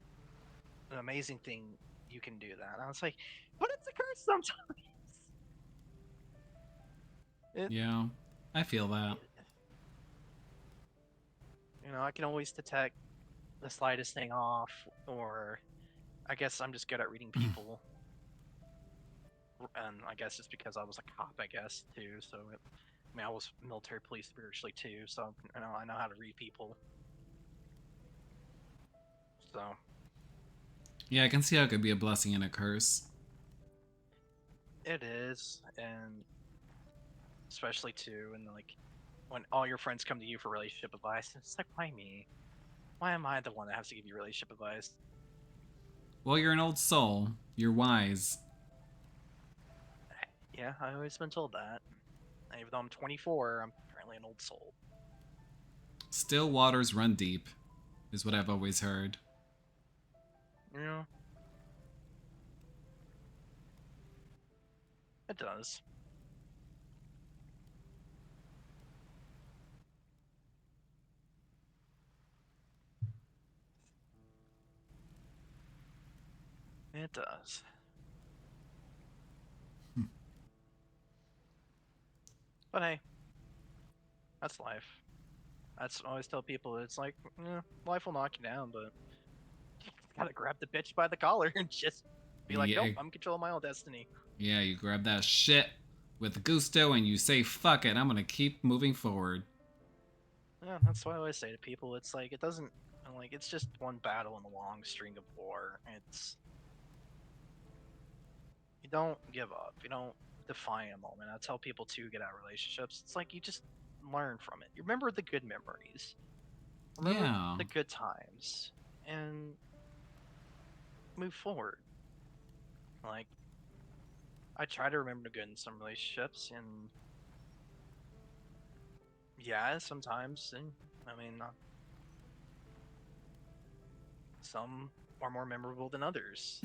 an amazing thing you can do that. And I was like, but it's a curse sometimes. Yeah, I feel that. I can always detect the slightest thing off, or I guess I'm just good at reading people. And I guess it's because I was a cop, I guess, too. So, I mean, I was military police spiritually too, so I know how to read people. So. Yeah, I can see how it could be a blessing and a curse. It is, and especially too, and like when all your friends come to you for relationship advice, it's like, why me? Why am I the one that has to give you relationship advice? Well, you're an old soul. You're wise. Yeah, I've always been told that. Even though I'm 24, I'm apparently an old soul. Still waters run deep, is what I've always heard. Yeah. It does. It does. But hey, that's life. That's what I always tell people. It's like, life will knock you down, but you gotta grab the bitch by the collar and just be like, nope, I'm controlling my own destiny. Yeah, you grab that shit with gusto and you say, fuck it, I'm gonna keep moving forward. Yeah, that's what I always say to people. It's like, it doesn't, like, it's just one battle in a long string of war. It's, you don't give up. You don't define a moment. I tell people to get out of relationships. It's like, you just learn from it. You remember the good memories. Remember the good times. And move forward. Like, I try to remember the good in some relationships, and yeah, sometimes, and I mean, some are more memorable than others.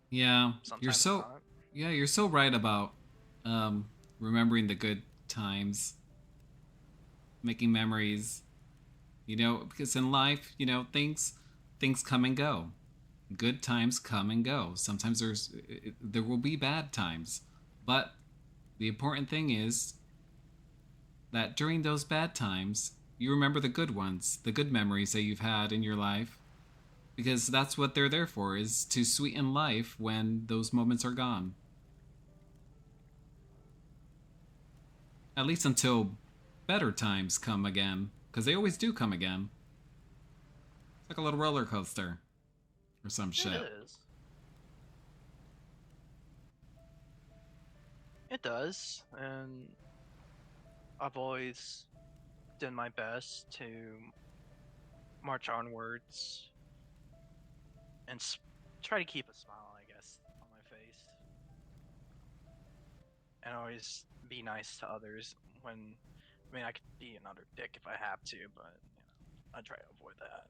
Yeah, Sometimes not. you're so right about remembering the good times, making memories. You know, because in life, you know, things come and go. Good times come and go. Sometimes there will be bad times, but the important thing is that during those bad times, you remember the good ones, the good memories that you've had in your life, because that's what they're there for, is to sweeten life when those moments are gone. At least until better times come again, because they always do come again. It's like a little roller coaster or some shit. It is. It does, and I've always done my best to march onwards and try to keep a smile, I guess, on my face, and always be nice to others. When, I mean, I could be another dick if I have to, but I try to avoid that.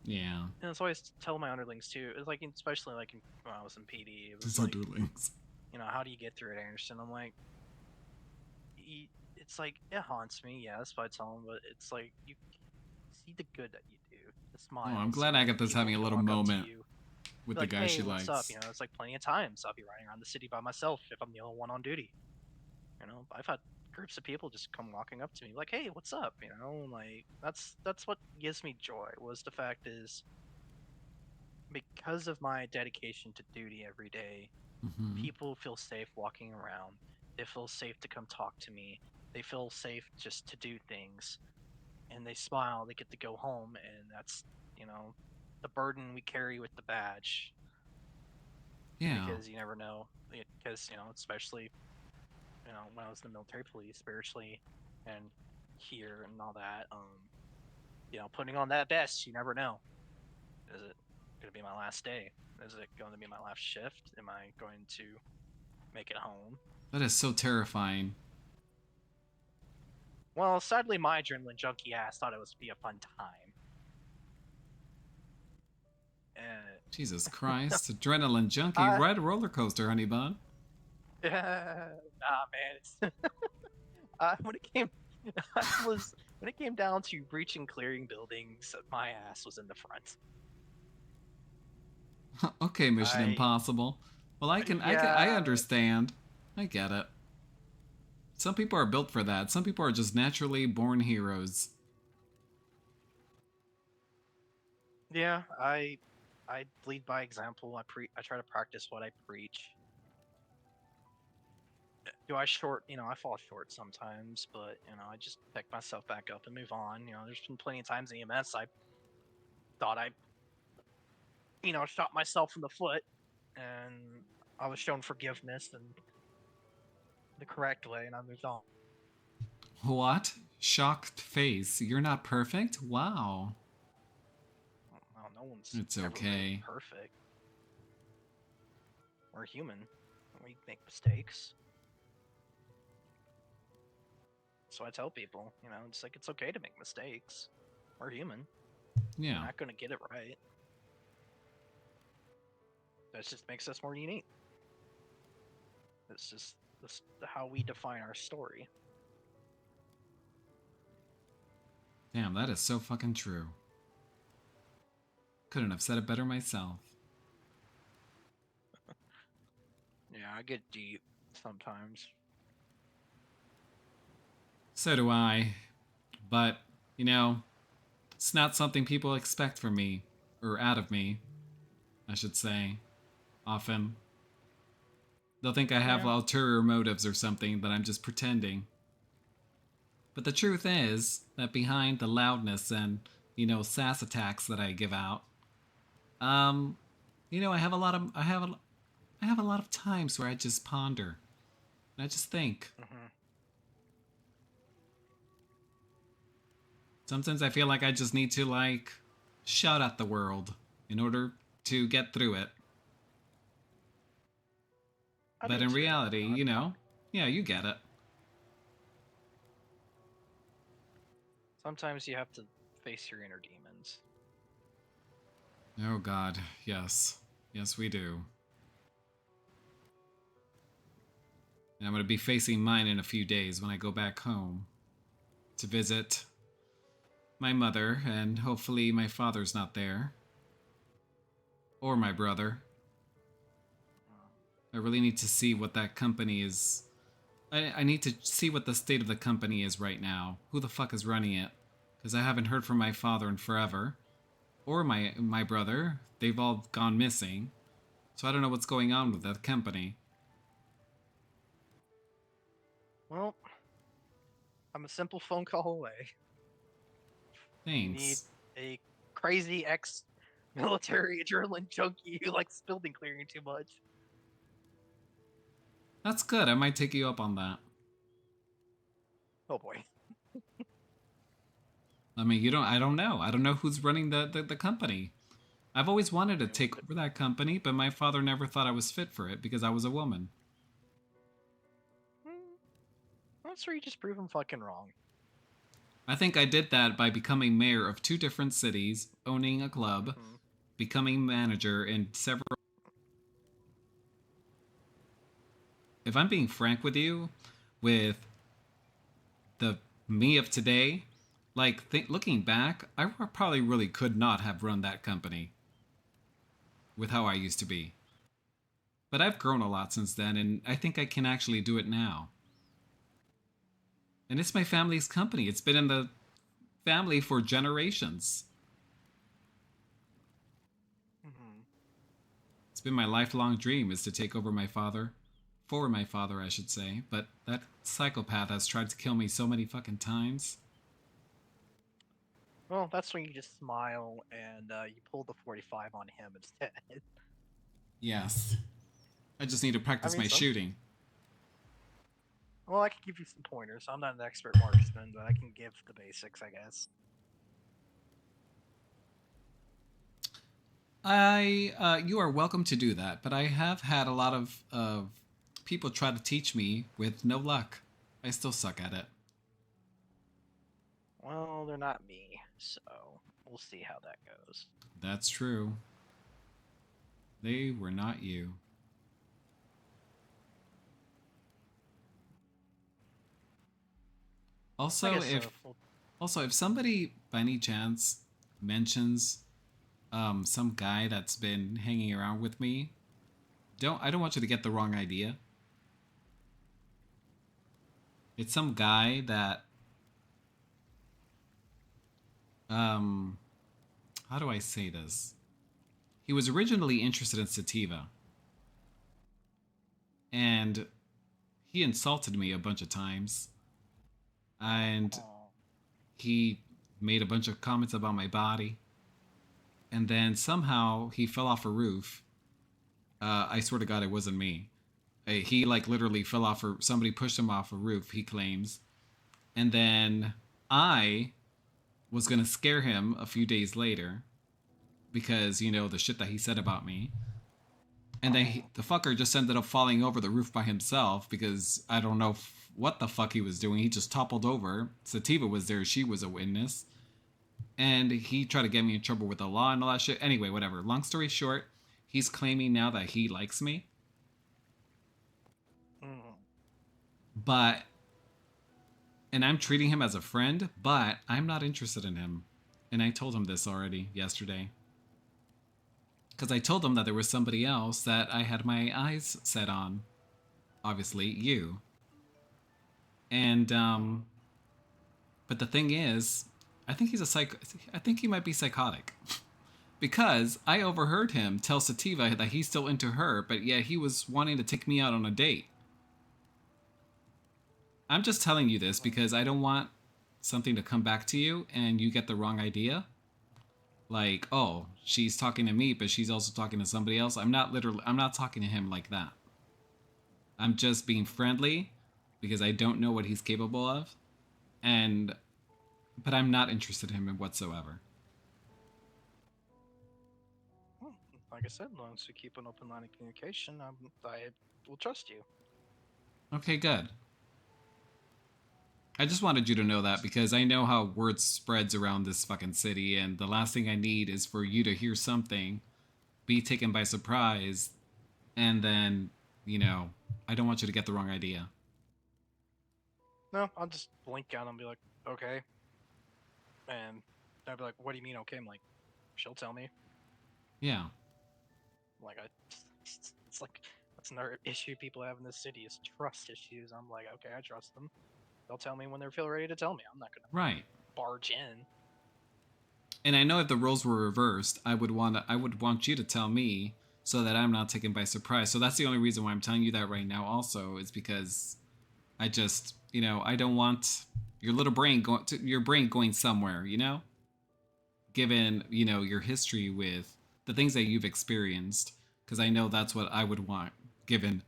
Yeah. And it's always tell my underlings too. It's like, especially like when I was in PD, it was His like, underlings. How do you get through it, Anderson? I'm like, it's like, it haunts me, yes, but I tell them, but it's like, you see the good that you do, the smiles. Oh, I'm glad Agatha's having a little moment with the guy hey, she what's likes. up? It's like plenty of times I'll be riding around the city by myself if I'm the only one on duty. I've had groups of people just come walking up to me like, hey, what's up? Like, that's what gives me joy, was the fact is, because of my dedication to duty every day, people feel safe walking around. They feel safe to come talk to me. They feel safe just to do things. And they smile, they get to go home, and that's, the burden we carry with the badge. Yeah. Because you never know. Because, especially, when I was in the military police, spiritually, and here and all that, putting on that vest, you never know. Is it going to be my last day? Is it going to be my last shift? Am I going to make it home? That is so terrifying. Well, sadly, my adrenaline junkie ass thought it was be a fun time. Jesus Christ, adrenaline junkie, ride a roller coaster, honey bun. Nah, man. When it came down to breaching, clearing buildings, my ass was in the front. Okay, Mission Impossible. Well, I understand. I get it. Some people are built for that. Some people are just naturally born heroes. Yeah, I lead by example. I try to practice what I preach. Do I short? I fall short sometimes, but I just pick myself back up and move on. There's been plenty of times in EMS I thought I, shot myself in the foot, and I was shown forgiveness and the correct way, and I moved on. What? Shocked face. You're not perfect? Wow. Well, no one's It's ever okay. really perfect. We're human. We make mistakes. So I tell people, it's like it's okay to make mistakes. We're human. Yeah. We're not gonna get it right. That just makes us more unique. It's just how we define our story. Damn, that is so fucking true. Couldn't have said it better myself. Yeah, I get deep sometimes. So do I. But, it's not something people expect from me. Or out of me, I should say. Often. They'll think I have ulterior motives or something, that I'm just pretending. But the truth is that behind the loudness and, sass attacks that I give out, I have a lot of times where I just ponder. And I just think. Mm-hmm. Sometimes I feel like I just need to, shout at the world in order to get through it. But in reality, yeah, you get it. Sometimes you have to face your inner demons. Oh God, yes. Yes, we do. And I'm going to be facing mine in a few days when I go back home to visit my mother, and hopefully my father's not there. Or my brother. I really need to see what that company is. I need to see what the state of the company is right now. Who the fuck is running it? Because I haven't heard from my father in forever. Or my brother. They've all gone missing. So I don't know what's going on with that company. Well, I'm a simple phone call away. Thanks. You need a crazy ex-military adrenaline junkie who likes building clearing too much. That's good. I might take you up on that. Oh boy. I mean, I don't know. I don't know who's running the company. I've always wanted to take over that company, but my father never thought I was fit for it because I was a woman. That's where you just prove him fucking wrong. I think I did that by becoming mayor of 2 different cities, owning a club, becoming manager in several... If I'm being frank with you, with the me of today, looking back, I probably really could not have run that company with how I used to be. But I've grown a lot since then, and I think I can actually do it now. And it's my family's company. It's been in the family for generations. Mm-hmm. It's been my lifelong dream is to take over my father. For my father, I should say. But that psychopath has tried to kill me so many fucking times. Well, that's when you just smile and you pull the 45 on him instead. Yes. I just need to practice my shooting. Well, I can give you some pointers. I'm not an expert marksman, but I can give the basics, I guess. You are welcome to do that, but I have had a lot of people try to teach me with no luck. I still suck at it. Well, they're not me, so we'll see how that goes. That's true. They were not you. Also, if somebody by any chance mentions some guy that's been hanging around with me, I don't want you to get the wrong idea. It's some guy that how do I say this? He was originally interested in sativa. And he insulted me a bunch of times. And he made a bunch of comments about my body. And then somehow he fell off a roof. I swear to God, it wasn't me. He like literally fell off, or somebody pushed him off a roof, he claims. And then I was going to scare him a few days later because, you know, the shit that he said about me. And then the fucker just ended up falling over the roof by himself because I don't know what the fuck he was doing. He just toppled over. Sativa was there. She was a witness. And he tried to get me in trouble with the law and all that shit. Anyway, whatever. Long story short, he's claiming now that he likes me. But, and I'm treating him as a friend, but I'm not interested in him. And I told him this already yesterday. Because I told him that there was somebody else that I had my eyes set on. Obviously, you. And, but the thing is, I think he's I think he might be psychotic. Because I overheard him tell Sativa that he's still into her, but yet he was wanting to take me out on a date. I'm just telling you this because I don't want something to come back to you and you get the wrong idea. Like, oh, she's talking to me, but she's also talking to somebody else. I'm not talking to him like that. I'm just being friendly because I don't know what he's capable of. But I'm not interested in him whatsoever. Like I said, as long as we keep an open line of communication, I will trust you. Okay, good. I just wanted you to know that because I know how word spreads around this fucking city, and the last thing I need is for you to hear something, be taken by surprise, and then, you know, I don't want you to get the wrong idea. No, I'll just blink out and be like, okay. And I'll be like, what do you mean, okay? I'm like, she'll tell me. Yeah. Like, it's like, that's another issue people have in this city is trust issues. I'm like, okay, I trust them. They'll tell me when they feel ready to tell me. I'm not gonna barge in. And I know if the roles were reversed, I would want you to tell me so that I'm not taken by surprise. So that's the only reason why I'm telling you that right now also is because I just, you know, I don't want your little brain going somewhere, you know? Given, you know, your history with the things that you've experienced, because I know that's what I would want given,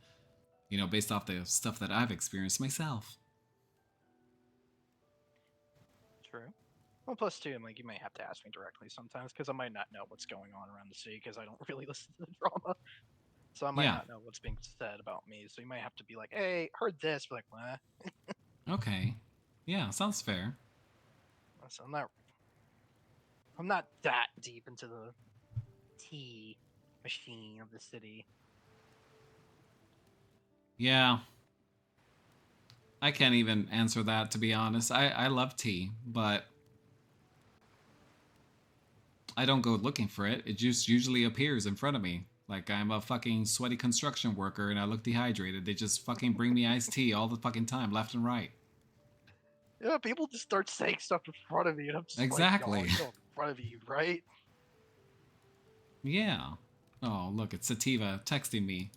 you know, based off the stuff that I've experienced myself. True. Well, plus two, I'm like, you may have to ask me directly sometimes because I might not know what's going on around the city because I don't really listen to the drama. So I might not know what's being said about me. So you might have to be like, hey, heard this. Be like, what? Okay. Yeah, sounds fair. So I'm not that deep into the tea machine of the city. Yeah. I can't even answer that, to be honest. I love tea, but I don't go looking for it. It just usually appears in front of me. Like I'm a fucking sweaty construction worker and I look dehydrated. They just fucking bring me iced tea all the fucking time, left and right. Yeah, people just start saying stuff in front of me, and I'm just exactly. Like, in front of you, right? Yeah. Oh, look, it's Sativa texting me.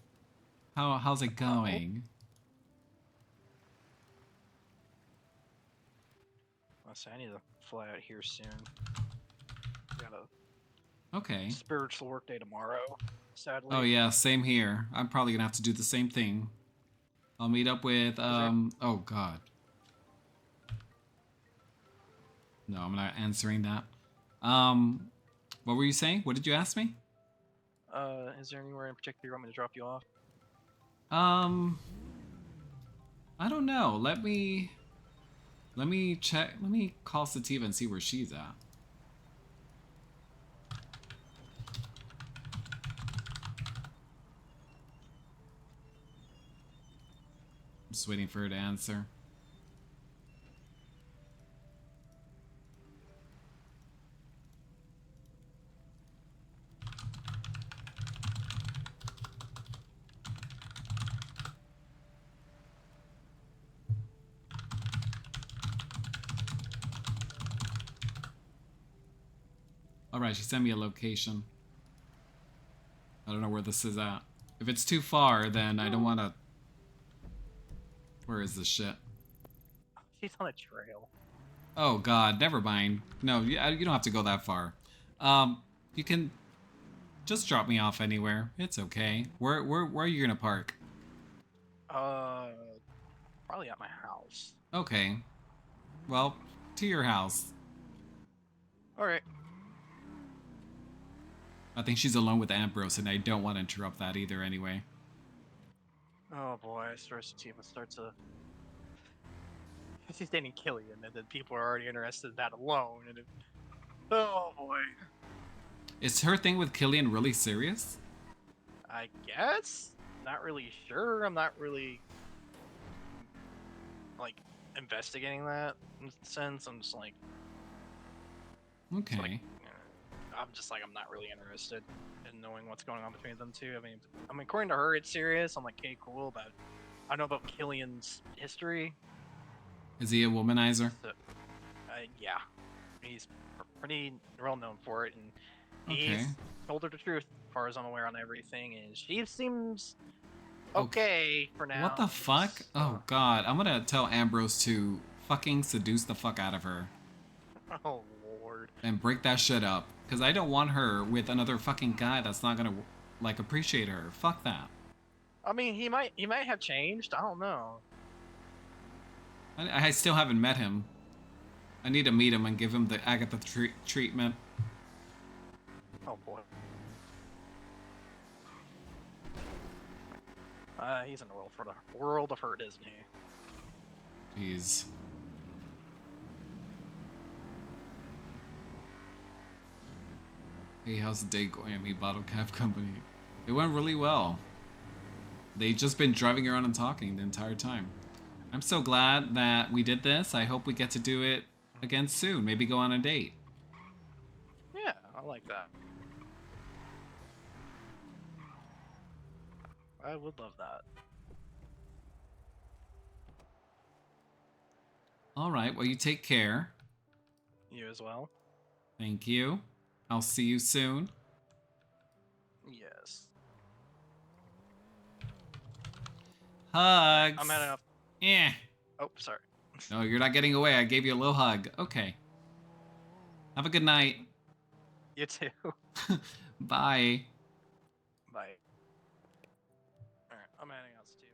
How's it going? I need to fly out here soon. Got a spiritual work day tomorrow, sadly. Oh yeah, same here. I'm probably gonna have to do the same thing. I'll meet up with oh god. No, I'm not answering that. What were you saying? What did you ask me? Is there anywhere in particular you want me to drop you off? I don't know. Let me check. Let me call Sativa and see where she's at. I'm just waiting for her to answer. Alright, she sent me a location. I don't know where this is at. If it's too far, then I don't want to... Where is this shit? She's on a trail. Oh god, never mind. No, you don't have to go that far. You can just drop me off anywhere. It's okay. Where are you gonna park? Probably at my house. Okay. Well, to your house. Alright. I think she's alone with Ambrose, and I don't want to interrupt that either anyway. Oh boy, I start to... She's dating Killian, and then people are already interested in that alone, and it... Oh boy. Is her thing with Killian really serious? I guess? Not really sure. I'm not really... like, investigating that in a sense. I'm just like... Okay. Like, I'm just like, I'm not really interested in knowing what's going on between them two. I mean, according to her, it's serious. I'm like, okay, cool, but I don't know about Killian's history. Is he a womanizer? So, yeah, he's pretty well known for it, and Okay. he's told her the truth, as far as I'm aware, on everything, and she seems okay for now. What the fuck? Oh god, I'm gonna tell Ambrose to fucking seduce the fuck out of her. Oh lord. And break that shit up. Because I don't want her with another fucking guy that's not gonna, like, appreciate her. Fuck that. I mean, he might have changed. I don't know. I still haven't met him. I need to meet him and give him the Agatha treatment. Oh boy. He's in the world of hurt, isn't he? Jeez. Hey, how's the day going at me bottle cap company? It went really well. They've just been driving around and talking the entire time. I'm so glad that we did this. I hope we get to do it again soon. Maybe go on a date. Yeah, I like that. I would love that. Alright, well you take care. You as well? Thank you. I'll see you soon. Yes. Hugs! I'm at enough. Yeah. Oh, sorry. No, you're not getting away. I gave you a little hug. Okay. Have a good night. You too. Bye. Bye. Alright, I'm heading out too.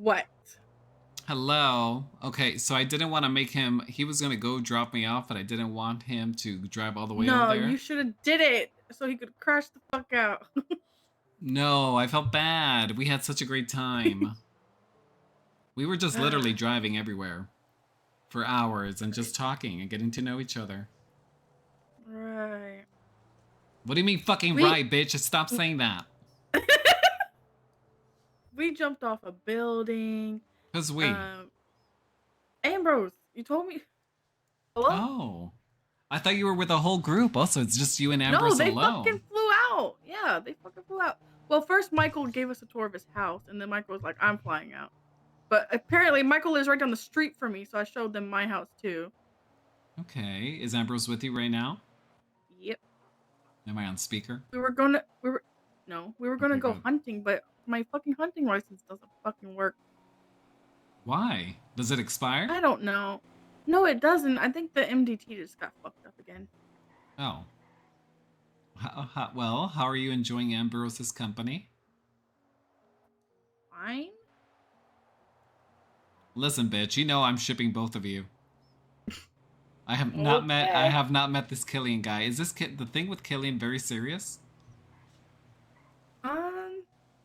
What? Hello. Okay, so I didn't want to make him... He was going to go drop me off, but I didn't want him to drive all the way No, over there. you should have did it so he could crash the fuck out. No, I felt bad. We had such a great time. We were just literally driving everywhere for hours and just talking and getting to know each other. Right. What do you mean fucking right, bitch? Just stop saying that. We jumped off a building. Cause we. Ambrose, you told me. Hello? Oh. I thought you were with a whole group. Also, it's just you and Ambrose alone. No, they fucking flew out. Yeah, they fucking flew out. Well, first Michael gave us a tour of his house, and then Michael was like, I'm flying out. But apparently Michael lives right down the street from me, so I showed them my house too. Okay. Is Ambrose with you right now? Yep. Am I on speaker? We were gonna go good. hunting, but my fucking hunting license doesn't fucking work. Why? Does it expire? I don't know. No, it doesn't. I think the MDT just got fucked up again. Oh. Well, how are you enjoying Ambrose's company? Fine. Listen, bitch, you know I'm shipping both of you. I have not met this Killian guy. Is this the thing with Killian very serious?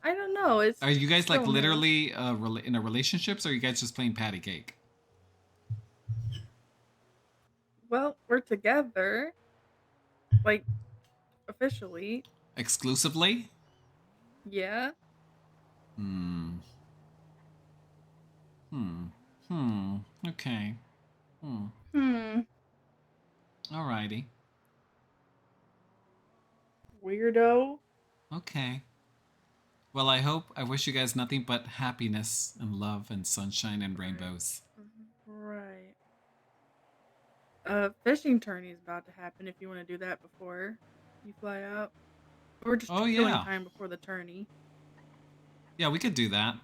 I don't know. Are you guys like still new. literally in a relationships, or are you guys just playing patty cake? Well, we're together. Like, officially. Exclusively? Yeah. Hmm. Okay. Alrighty. Weirdo. Okay. Well, I wish you guys nothing but happiness and love and sunshine and rainbows. Right. Fishing tourney is about to happen if you want to do that before you fly out. We're just Oh, killing yeah. time before the tourney. Yeah, we could do that.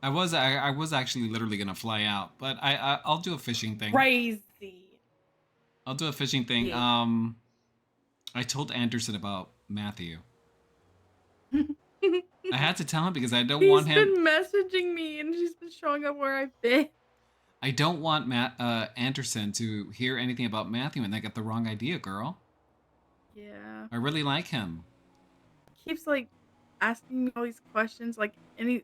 I was actually literally gonna fly out, but I'll do a fishing thing. Crazy. I'll do a fishing thing. Yeah. I told Anderson about Matthew. I had to tell him because I don't want him. He's been messaging me and she's been showing up where I've been. I don't want Anderson to hear anything about Matthew and they get the wrong idea, girl. Yeah. I really like him. Keeps like asking me all these questions, like anything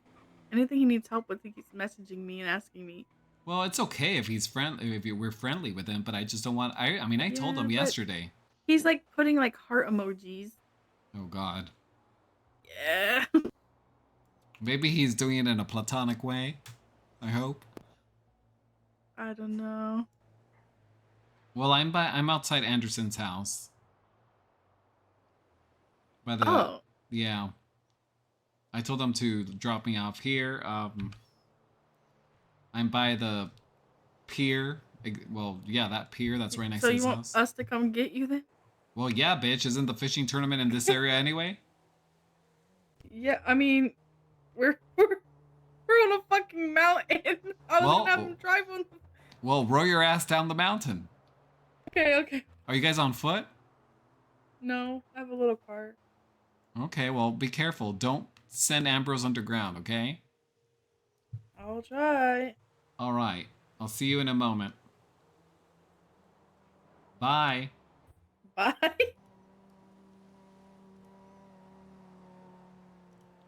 he needs help with, he keeps messaging me and asking me. Well, it's okay if he's friendly, if we're friendly with him, but I just don't want. I mean, I told him but yesterday. He's like putting like heart emojis. Oh God. Yeah. Maybe he's doing it in a platonic way. I hope. I don't know. Well, I'm outside Anderson's house. By the Oh. Yeah. I told him to drop me off here. I'm by the pier. Well, yeah, that pier that's right next to his house. So you want us to come get you then? Well, yeah, bitch. Isn't the fishing tournament in this area anyway? Yeah, I mean, we're on a fucking mountain. I was gonna have him drive on. Well, row your ass down the mountain. Okay. Are you guys on foot? No, I have a little cart. Okay, well, be careful. Don't send Ambrose underground, okay? I'll try. All right. I'll see you in a moment. Bye. Bye.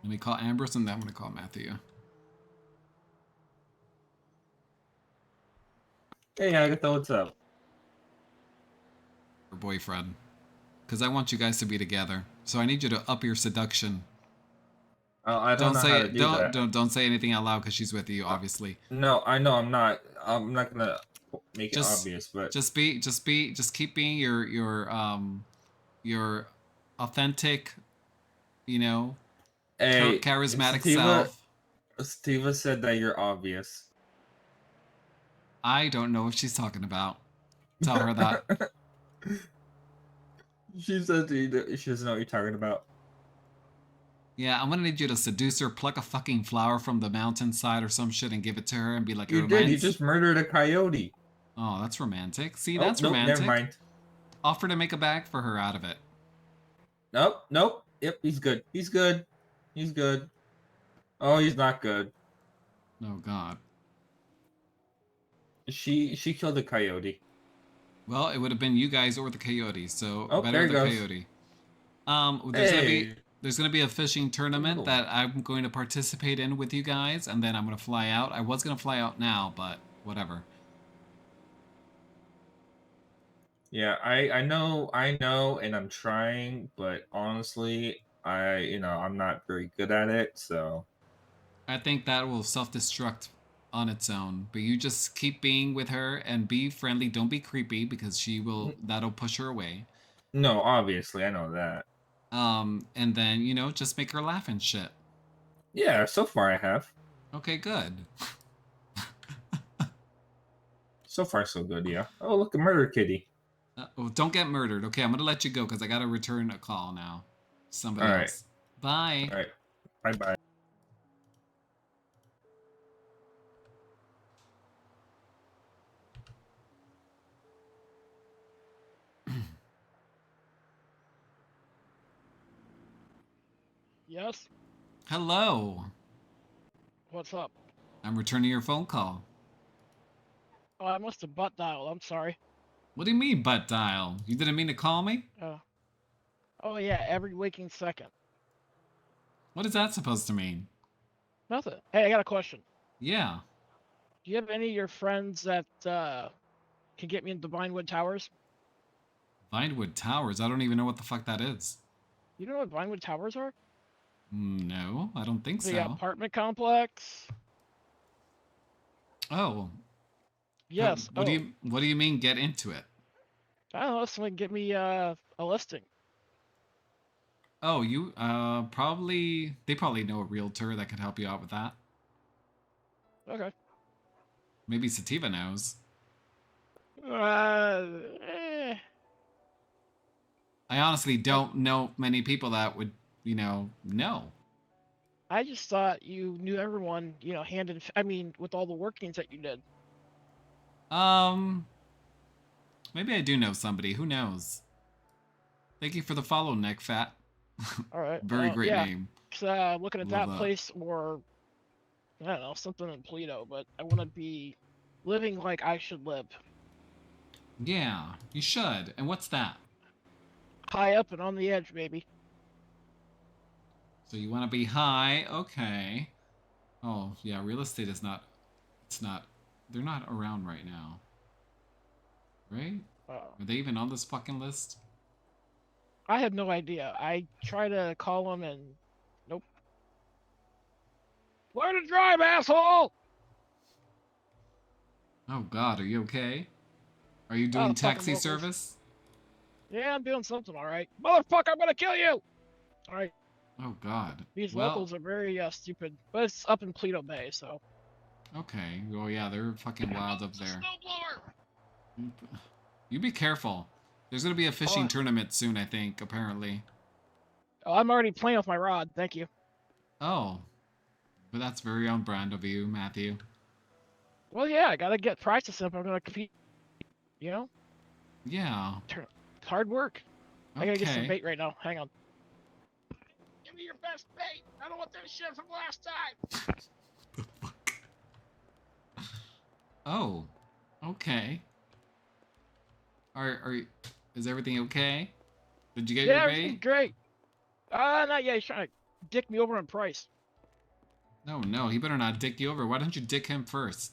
Let me call Ambrose and then I'm going to call Matthew. Hey, Agatha, what's up? Her boyfriend. Because I want you guys to be together. So I need you to up your seduction. I don't know how to do that. Don't say anything out loud because she's with you, obviously. No, I know I'm not. I'm not gonna make it obvious, but just keep being your authentic, charismatic self. Steva said that you're obvious. I don't know what she's talking about. Tell her that. She said she doesn't know what you're talking about. Yeah, I'm gonna need you to seduce her, pluck a fucking flower from the mountainside or some shit and give it to her and be like, you did. You just murdered a coyote. Oh, that's romantic. See, that's romantic. Never mind. Offer to make a bag for her out of it. Nope. Yep, he's good. He's good. Oh, he's not good. Oh God. She killed a coyote. Well, it would have been you guys or the coyote, so better the coyote. There's gonna be a fishing tournament that I'm going to participate in with you guys, and then I'm gonna fly out. I was gonna fly out now, but whatever. Yeah, I know, and I'm trying, but honestly, I'm not very good at it, so. I think that will self-destruct on its own, but you just keep being with her and be friendly. Don't be creepy because that'll push her away. No, obviously, I know that. And then, just make her laugh and shit. Yeah, so far I have. Okay, good. So far, so good, yeah. Oh, look, a murder kitty. Don't get murdered. Okay, I'm gonna let you go because I gotta return a call now. Somebody else. Bye. All right. Bye-bye. Yes? Hello. What's up? I'm returning your phone call. Oh, I must have butt dialed. I'm sorry. What do you mean butt dial? You didn't mean to call me? Oh yeah, every waking second. What is that supposed to mean? Nothing. Hey, I got a question. Yeah. Do you have any of your friends that can get me into Vinewood Towers. Vinewood Towers? I don't even know what the fuck that is. You know what Vinewood Towers are? No, I don't think The so. apartment complex. Oh. Yes. What do you mean get into it? I don't know. Someone get me a listing. Oh, you they probably know a realtor that could help you out with that. Okay. Maybe Sativa knows. Eh. I honestly don't know many people that would, know. I just thought you knew everyone, I mean, with all the workings that you did. Maybe I do know somebody. Who knows? Thank you for the follow, Nick Fat. All right. Very great yeah. name. Looking at Love that that. place, or I don't know, something in Pluto, but I want to be living like I should live. Yeah, you should. And what's that? High up and on the edge, baby. So you want to be high? Okay. Oh, yeah, real estate is not... They're not around right now. Right? Are they even on this fucking list? I have no idea. I try to call them and nope. Learn to drive, asshole! Oh god, are you okay? Are you doing taxi service? Yeah, I'm doing something alright. Motherfucker, I'm gonna kill you! Alright. Oh god. These well, locals are very stupid, but it's up in Pluto Bay, so. Okay. Well, yeah, they're fucking wild up there. You be careful. There's gonna be a fishing tournament soon, I think, apparently. Oh, I'm already playing with my rod, thank you. Oh. But that's very on brand of you, Matthew. Well, yeah, I gotta get prices up. I'm gonna compete. You know? Yeah. It's hard work. I gotta get some Okay. bait right now. Hang on. Give me your best bait. I don't want that shit from last time. Oh. Okay. Is everything okay? Did you get your everything's bait? great. Not yet. He's trying to dick me over on price. No, he better not dick you over. Why don't you dick him first?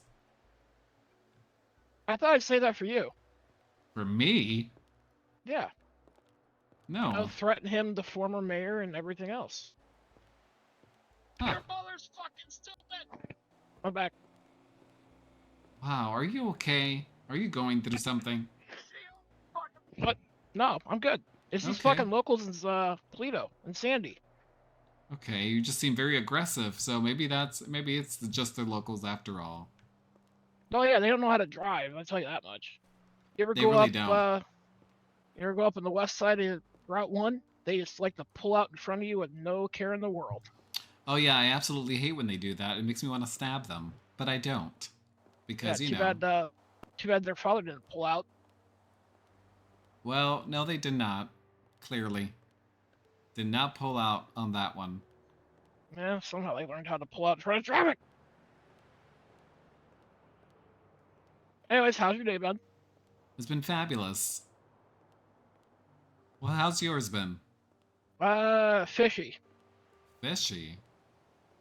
I thought I'd say that for you. For me? Yeah. No. I'll threaten him, the former mayor, and everything else. Huh. Your mother's fucking stupid. I'm back. Wow, are you okay? Are you going through something? What? No, I'm good. It's these Okay. fucking locals in Pluto and Sandy. Okay, you just seem very aggressive, so maybe it's just the locals after all. Oh yeah, they don't know how to drive. I'll tell you that much. You ever They go really up? don't. You ever go up on the west side of Route 1? They just like to pull out in front of you with no care in the world. Oh yeah, I absolutely hate when they do that. It makes me want to stab them, but I don't, because Too bad their father didn't pull out. Well, no, they did not. Clearly, did not pull out on that one. Yeah, somehow they learned how to pull out in front of traffic. Anyways, how's your day, bud? It's been fabulous. Well, how's yours been? Fishy. Fishy.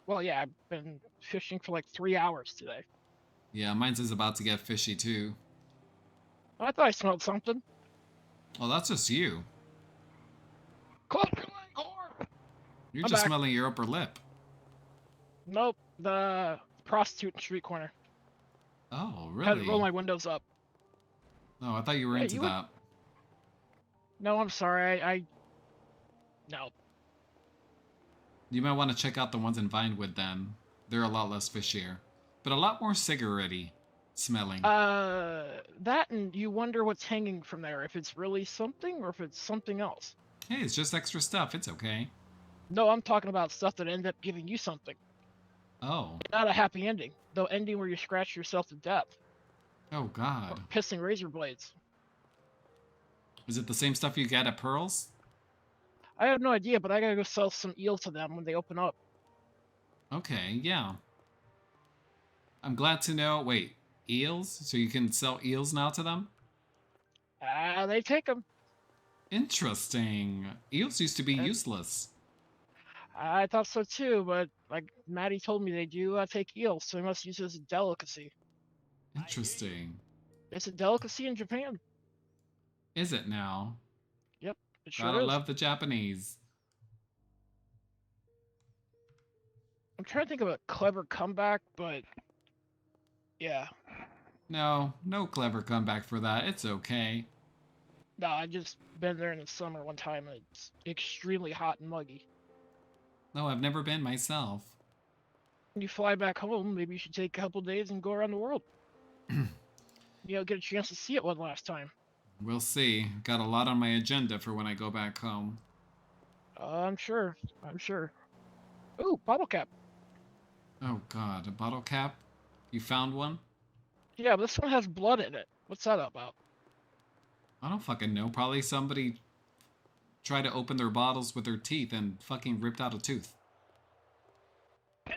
Well, yeah, I've been fishing for like 3 hours today. Yeah, mine's is about to get fishy too. I thought I smelled something. Well, that's just you. Close your leg, whore! You're I'm just back. smelling your upper lip. Nope, the prostitute in street corner. Oh, Had to really? roll my windows up. Oh, I thought you were Yeah, into that. No, I'm sorry. No. You might want to check out the ones in Vinewood then. They're a lot less fishier, but a lot more cigarette-y smelling. That and you wonder what's hanging from there, if it's really something or if it's something else. Hey, it's just extra stuff. It's okay. No, I'm talking about stuff that end up giving you something. Oh. Not a happy ending. The ending where you scratch yourself to death. Oh, God. Or pissing razor blades. Is it the same stuff you get at Pearl's? I have no idea, but I gotta go sell some eels to them when they open up. Okay, yeah. I'm glad to know. Wait, eels? So you can sell eels now to them? They take them. Interesting. Eels used to be useless. I thought so too, but like Maddie told me they do take eels, so they must use it as a delicacy. Interesting. It's a delicacy in Japan. Is it now? Yep, it Gotta sure is. love the Japanese. I'm trying to think of a clever comeback, but yeah. No clever comeback for that. It's okay. No, I just been there in the summer one time and it's extremely hot and muggy. No, I've never been myself. When you fly back home, maybe you should take a couple days and go around the world. Get a chance to see it one last time. We'll see. Got a lot on my agenda for when I go back home. I'm sure. Ooh, bottle cap. Oh god, a bottle cap? You found one? Yeah, but this one has blood in it. What's that about? I don't fucking know. Probably somebody tried to open their bottles with their teeth and fucking ripped out a tooth. I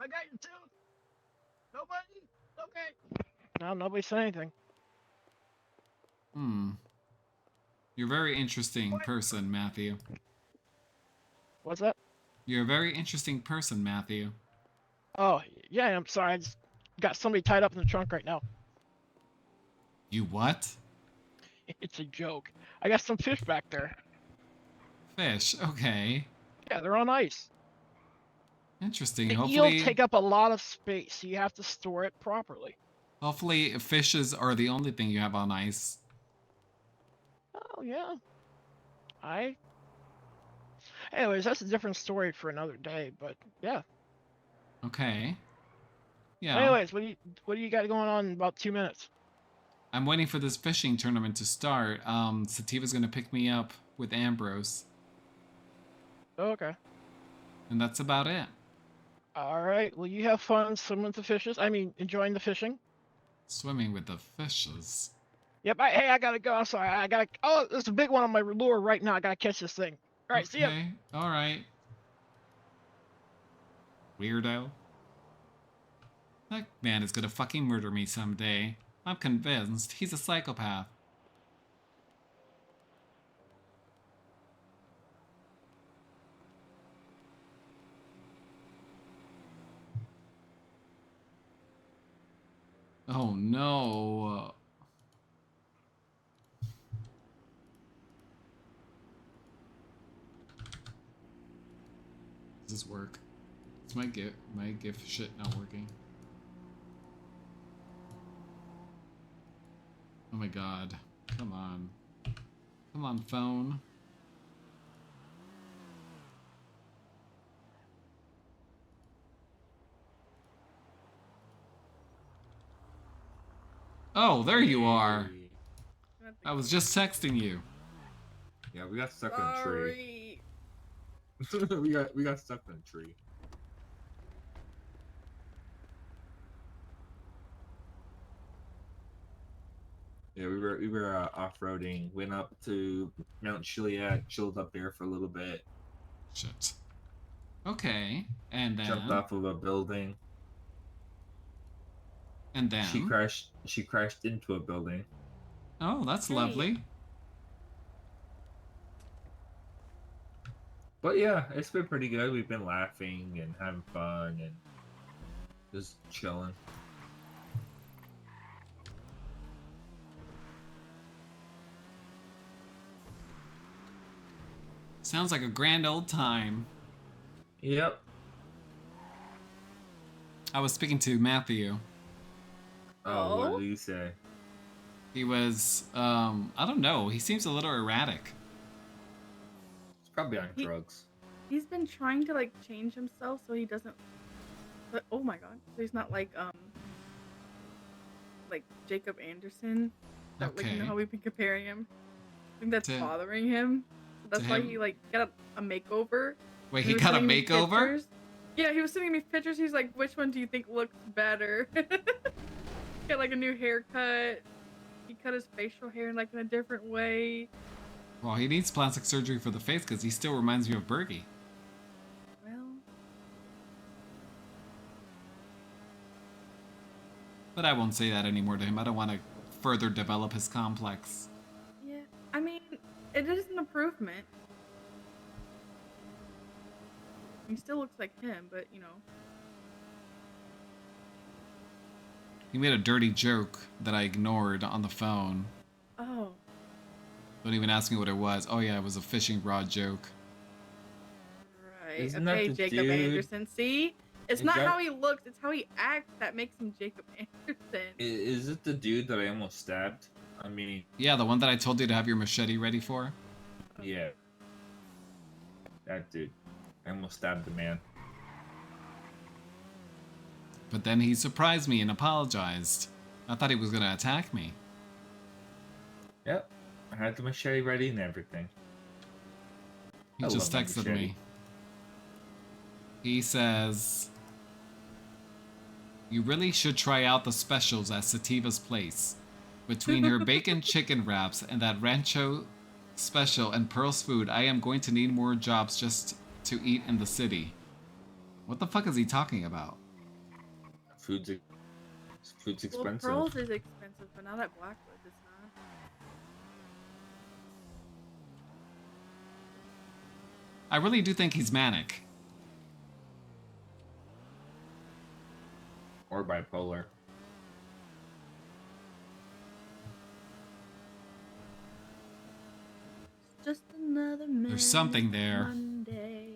got your tooth. Nobody? Okay. No, nobody said anything. You're a very interesting person, Matthew. What's that? You're a very interesting person, Matthew. Oh, yeah, I'm sorry. I just got somebody tied up in the trunk right now. You what? It's a joke. I got some fish back there. Fish, okay. Yeah, they're on ice. Interesting. The Hopefully, eel take up a lot of space, so you have to store it properly. hopefully fishes are the only thing you have on ice. Oh, yeah. Anyways, that's a different story for another day, but yeah. Okay. Yeah. Anyways, what do you got going on in about 2 minutes? I'm waiting for this fishing tournament to start. Sativa's gonna pick me up with Ambrose. Oh, okay. And that's about it. Alright, well you have fun swimming with the fishes. I mean, enjoying the fishing. Swimming with the fishes. Yep, hey, I gotta go. I'm sorry. Oh, there's a big one on my lure right now. I gotta catch this thing. Alright, see ya. Okay, alright. Weirdo. That man is gonna fucking murder me someday. I'm convinced he's a psychopath. Oh no. Does this work? Is my GIF shit not working? Oh my god. Come on. Come on, phone. Oh, there you are. I was just texting you. Yeah, we got stuck in a tree. we got stuck in a tree. Yeah, we were off-roading. Went up to Mount Chiliad, chilled up there for a little bit. Shit. Okay, and then jumped off of a building. And then she crashed into a building. Oh, that's lovely. But yeah, it's been pretty good. We've been laughing and having fun and just chilling. Sounds like a grand old time. Yep. I was speaking to Matthew. Oh, what did he say? He was, I don't know. He seems a little erratic. He's probably on drugs. He's been trying to like change himself so he doesn't. But oh my god, so he's not like Jacob Anderson. That, Okay. Like, you know how we've been comparing him. I think that's bothering him. That's to why him? he like got a makeover. Wait, he got a sending me makeover? pictures. Yeah, he was sending me pictures. He's like, which one do you think looks better? Got like a new haircut. He cut his facial hair like in a different way. Well, he needs plastic surgery for the face because he still reminds me of Bergie. Well, But I won't say that anymore to him. I don't want to further develop his complex. yeah. I mean, it is an improvement. He still looks like him, but you know. He made a dirty joke that I ignored on the phone. Oh. Don't even ask me what it was. Oh yeah, it was a fishing rod joke. Right. Isn't that Okay, the Jacob dude? Anderson. See? It's Is not that- how he looks, it's how he acts that makes him Jacob Anderson. Is it the dude that I almost stabbed? I mean, Yeah, the one that I told you to have your machete ready for. yeah. That dude. I almost stabbed the man. But then he surprised me and apologized. I thought he was gonna attack me. Yep. I had the machete ready and everything. He I just love my texted machete. me. He says, "You really should try out the specials at Sativa's place. Between her bacon chicken wraps and that rancho special and Pearl's food, I am going to need more jobs just to eat in the city." What the fuck is he talking about? Food's Well, expensive. Pearls is expensive, but not at Blackwood, it's not. I really do think he's manic. Or bipolar. Just another There's something there. Monday.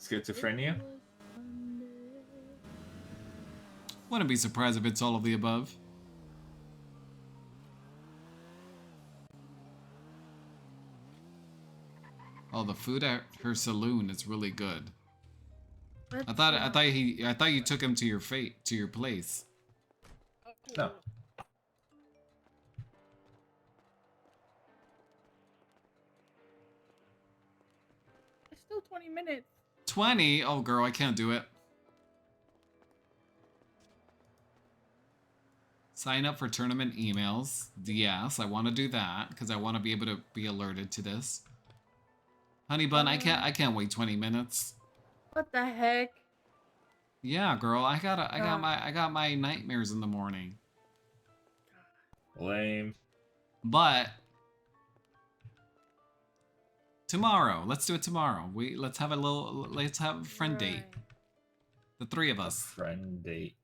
Schizophrenia? Wouldn't be surprised if it's all of the above. Oh, the food at her saloon is really good. I thought you took him to your place. No. It's still 20 minutes. 20? Oh, girl, I can't do it. Sign up for tournament emails. Yes, I want to do that because I want to be able to be alerted to this. Honey bun, I can't wait 20 minutes. What the heck? Yeah, girl, I got my nightmares in the morning. Lame. But tomorrow, let's do it tomorrow. Let's have a friend date. The three of us. Friend date.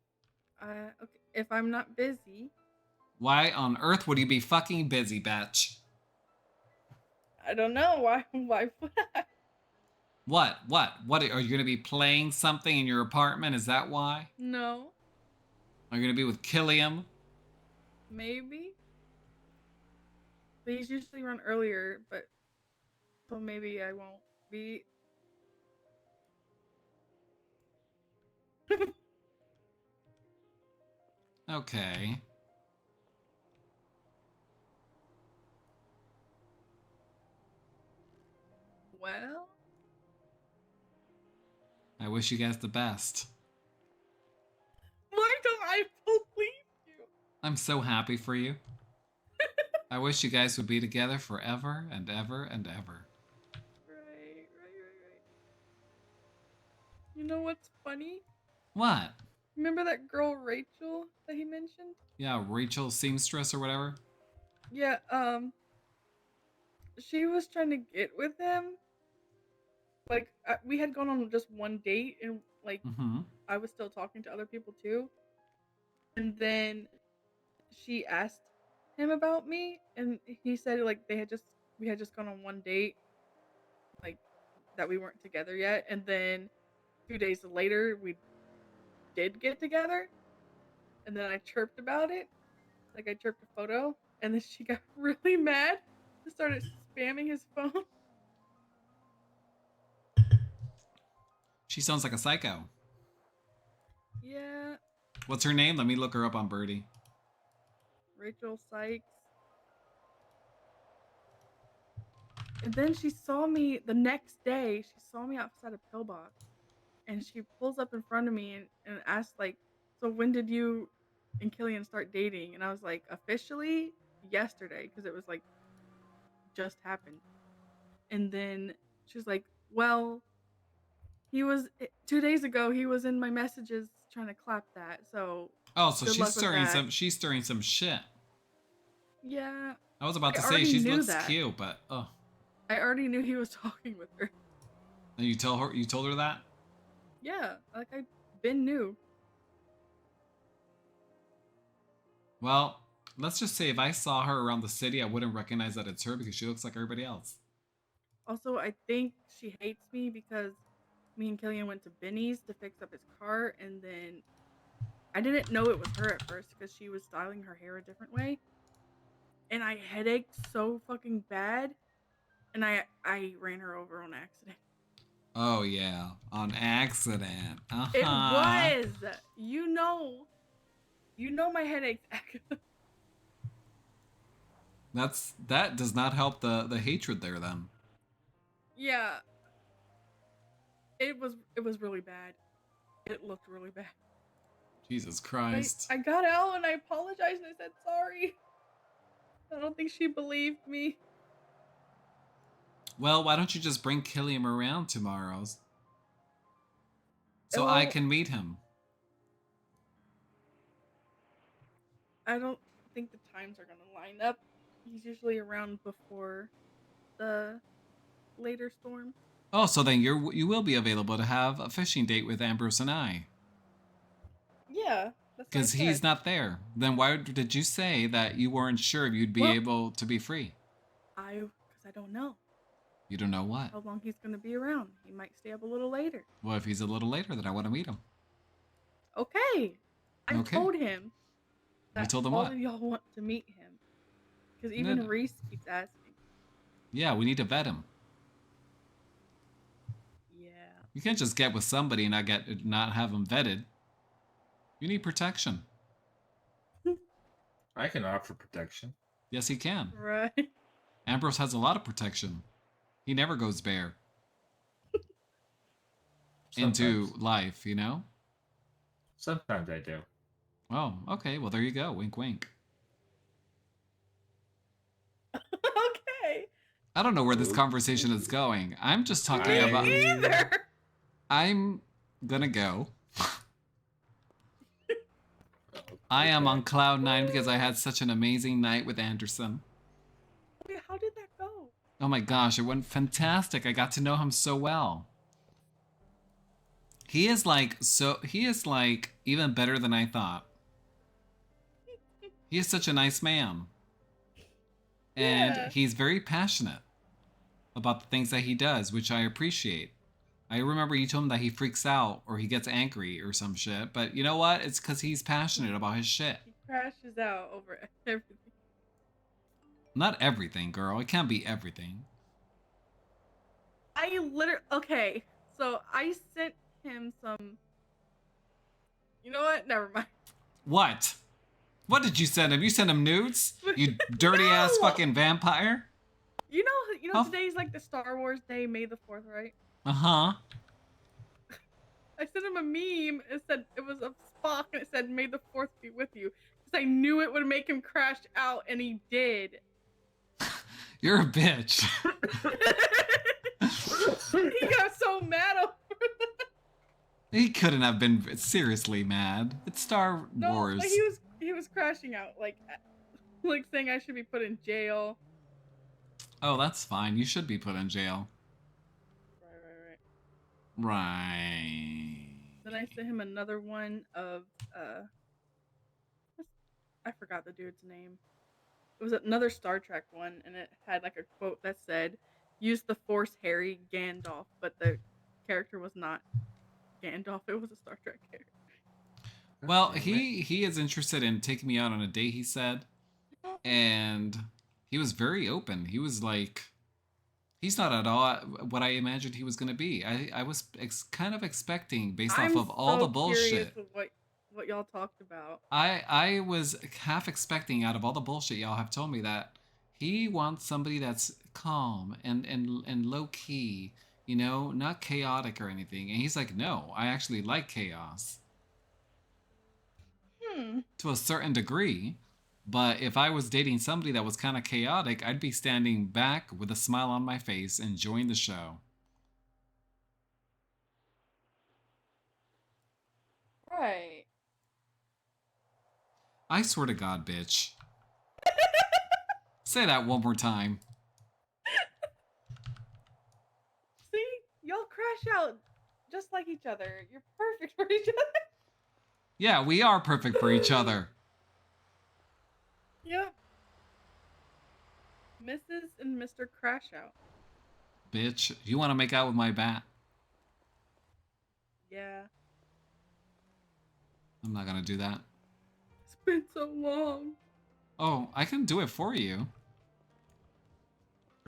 Okay, if I'm not busy. Why on earth would you be fucking busy, bitch? I don't know. Why would I? What? Are you gonna be playing something in your apartment? Is that why? No. Are you gonna be with Killiam? Maybe. These usually run earlier, but so maybe I won't be. Okay. Well. I wish you guys the best. Why don't I believe you? I'm so happy for you. I wish you guys would be together forever and ever and ever. Right. You know what's funny? What? Remember that girl Rachel that he mentioned? Yeah, Rachel Seamstress or whatever? Yeah, she was trying to get with him. Like, we had gone on just one date, and, like, I was still talking to other people, too. And then she asked him about me, and he said, like, we had just gone on one date, like, that we weren't together yet. And then 2 days later, we did get together. And then I chirped about it. Like, I chirped a photo, and then she got really mad and started spamming his phone. She sounds like a psycho. Yeah, What's her name? Let me look her up on Birdie. Rachel Sykes. And then she saw me the next day. She saw me outside a pillbox, and she pulls up in front of me and asked, like, "So when did you and Killian start dating?" And I was like, "Officially yesterday," because it was like just happened. And then she's like, "Well, he was 2 days ago. He was in my messages trying to clap that. So Oh, so good she's luck with stirring that." she's stirring some shit. Yeah. I was about I to say already she knew looks that. cute, but oh. I already knew he was talking with her. And you told her that? Yeah, like I been knew. Well, let's just say if I saw her around the city, I wouldn't recognize that it's her because she looks like everybody else. Also, I think she hates me because me and Killian went to Benny's to fix up his car, and then I didn't know it was her at first because she was styling her hair a different way, and I headached so fucking bad, and I ran her over on accident. Oh yeah, on accident. It was, you know my headaches. That does not help the hatred there then. Yeah, it was really bad. It looked really bad. Jesus Christ. I got out and I apologized and I said sorry. I don't think she believed me. Well, why don't you just bring Killian around tomorrow so I can meet him? I don't think the times are gonna line up. He's usually around before the later storm. Oh, so then you will be available to have a fishing date with Ambrose and I. Yeah, that's because he's not there. Then why did you say that you weren't sure if you'd be able to be free? Because I don't know. You don't know what? How long he's gonna be around. He might stay up a little later. Well, if he's a little later, then I want to meet him. Okay. I told him. You told him all what? of y'all want to meet him. Because even Reese keeps asking. Yeah, we need to vet him. Yeah. You can't just get with somebody and not have him vetted. You need protection. I can offer protection. Yes, he can. Right. Ambrose has a lot of protection. He never goes bare. Into life, you know? Sometimes I do. Oh, okay. Well, there you go. Wink, wink. Okay. I don't know where this conversation is going. I'm just talking about... either. I'm gonna go. I am on cloud 9 because I had such an amazing night with Anderson. Wait, how did that go? Oh my gosh, it went fantastic. I got to know him so well. He is like even better than I thought. He is such a nice man. And he's very passionate about the things that he does, which I appreciate. I remember you told him that he freaks out or he gets angry or some shit, but you know what? It's because he's passionate about his shit. He crashes out over everything. Not everything, girl. It can't be everything. Okay, so I sent him some... You know what? Never mind. What? What did you send him? You sent him nudes? You dirty ass fucking vampire? You know today's like the Star Wars Day, May the 4th, right? Uh-huh. I sent him a meme. It said it was of Spock, and it said "May the 4th be with you," because I knew it would make him crash out, and he did. You're a bitch. He got so mad over that. He couldn't have been seriously mad. It's Star Wars. Like he was crashing out, like saying I should be put in jail. Oh, that's fine. You should be put in jail. Right. Then I sent him another one of I forgot the dude's name. It was another Star Trek one, and it had like a quote that said, "Use the Force, Harry Gandalf," but the character was not Gandalf. It was a Star Trek character. Well, he is interested in taking me out on a date, he said, and he was very open. He was like, he's not at all what I imagined he was going to be. I was kind of expecting, based off of all the bullshit. What y'all talked about. I was half expecting, out of all the bullshit y'all have told me, that he wants somebody that's calm and low key, you know, not chaotic or anything. And he's like, no, I actually like chaos. To a certain degree. But if I was dating somebody that was kind of chaotic, I'd be standing back with a smile on my face, enjoying the show. Right. I swear to God, bitch. Say that one more time. See? Y'all crash out just like each other. You're perfect for each other. Yeah, we are perfect for each other. Yep. Mrs. and Mr. Crash Out. Bitch, you want to make out with my bat? Yeah. I'm not gonna do that. It's been so long. Oh, I can do it for you.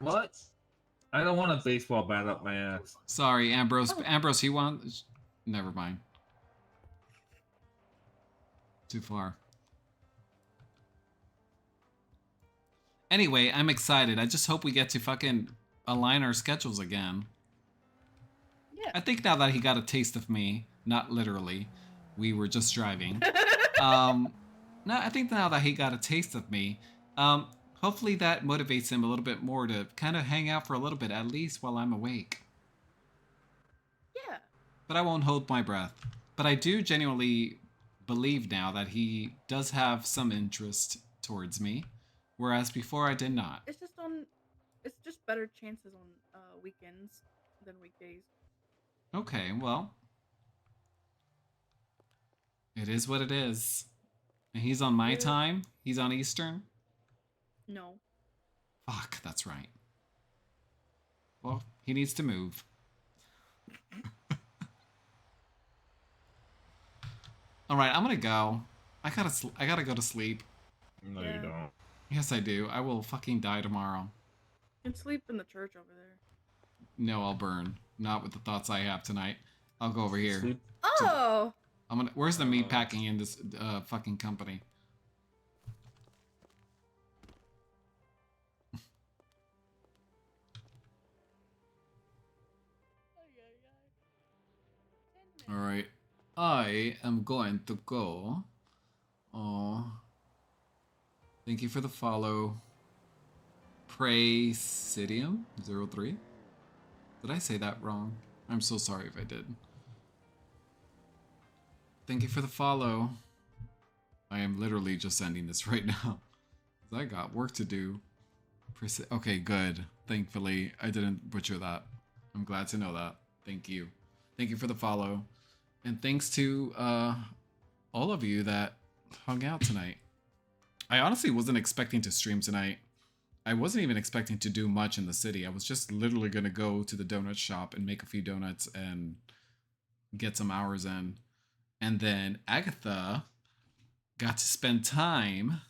What? I don't want a baseball bat up my ass. Sorry, Ambrose. Ambrose, you want... Never mind. Too far. Anyway, I'm excited. I just hope we get to fucking align our schedules again. Yeah. I think now that he got a taste of me, not literally, we were just driving. No, I think now that he got a taste of me, hopefully that motivates him a little bit more to kind of hang out for a little bit, at least while I'm awake. Yeah. But I won't hold my breath. But I do genuinely believe now that he does have some interest towards me, whereas before I did not. It's just better chances on weekends than weekdays. Okay, well, it is what it is. And he's on my time? He's on Eastern? No. Fuck, that's right. Well, he needs to move. All right, I'm gonna go. I gotta go to sleep. No, you don't. Yes, I do. I will fucking die tomorrow. You can sleep in the church over there. No, I'll burn. Not with the thoughts I have tonight. I'll go over here. Sleep. Oh. I'm gonna. Where's the meat packing in this fucking company? All right. I am going to go. Oh. Thank you for the follow. Praysidium03? Did I say that wrong? I'm so sorry if I did. Thank you for the follow. I am literally just sending this right now. I got work to do. Okay, good. Thankfully, I didn't butcher that. I'm glad to know that. Thank you. Thank you for the follow. And thanks to all of you that hung out tonight. I honestly wasn't expecting to stream tonight. I wasn't even expecting to do much in the city. I was just literally going to go to the donut shop and make a few donuts and get some hours in. And then Agatha got to spend time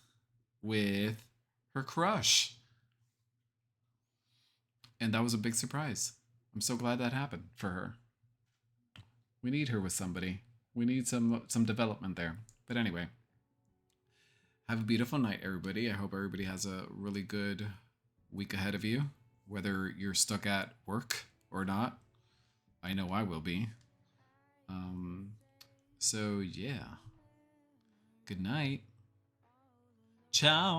with her crush. And that was a big surprise. I'm so glad that happened for her. We need her with somebody. We need some development there. But anyway, have a beautiful night, everybody. I hope everybody has a really good week ahead of you, whether you're stuck at work or not. I know I will be. So yeah. Good night. Ciao.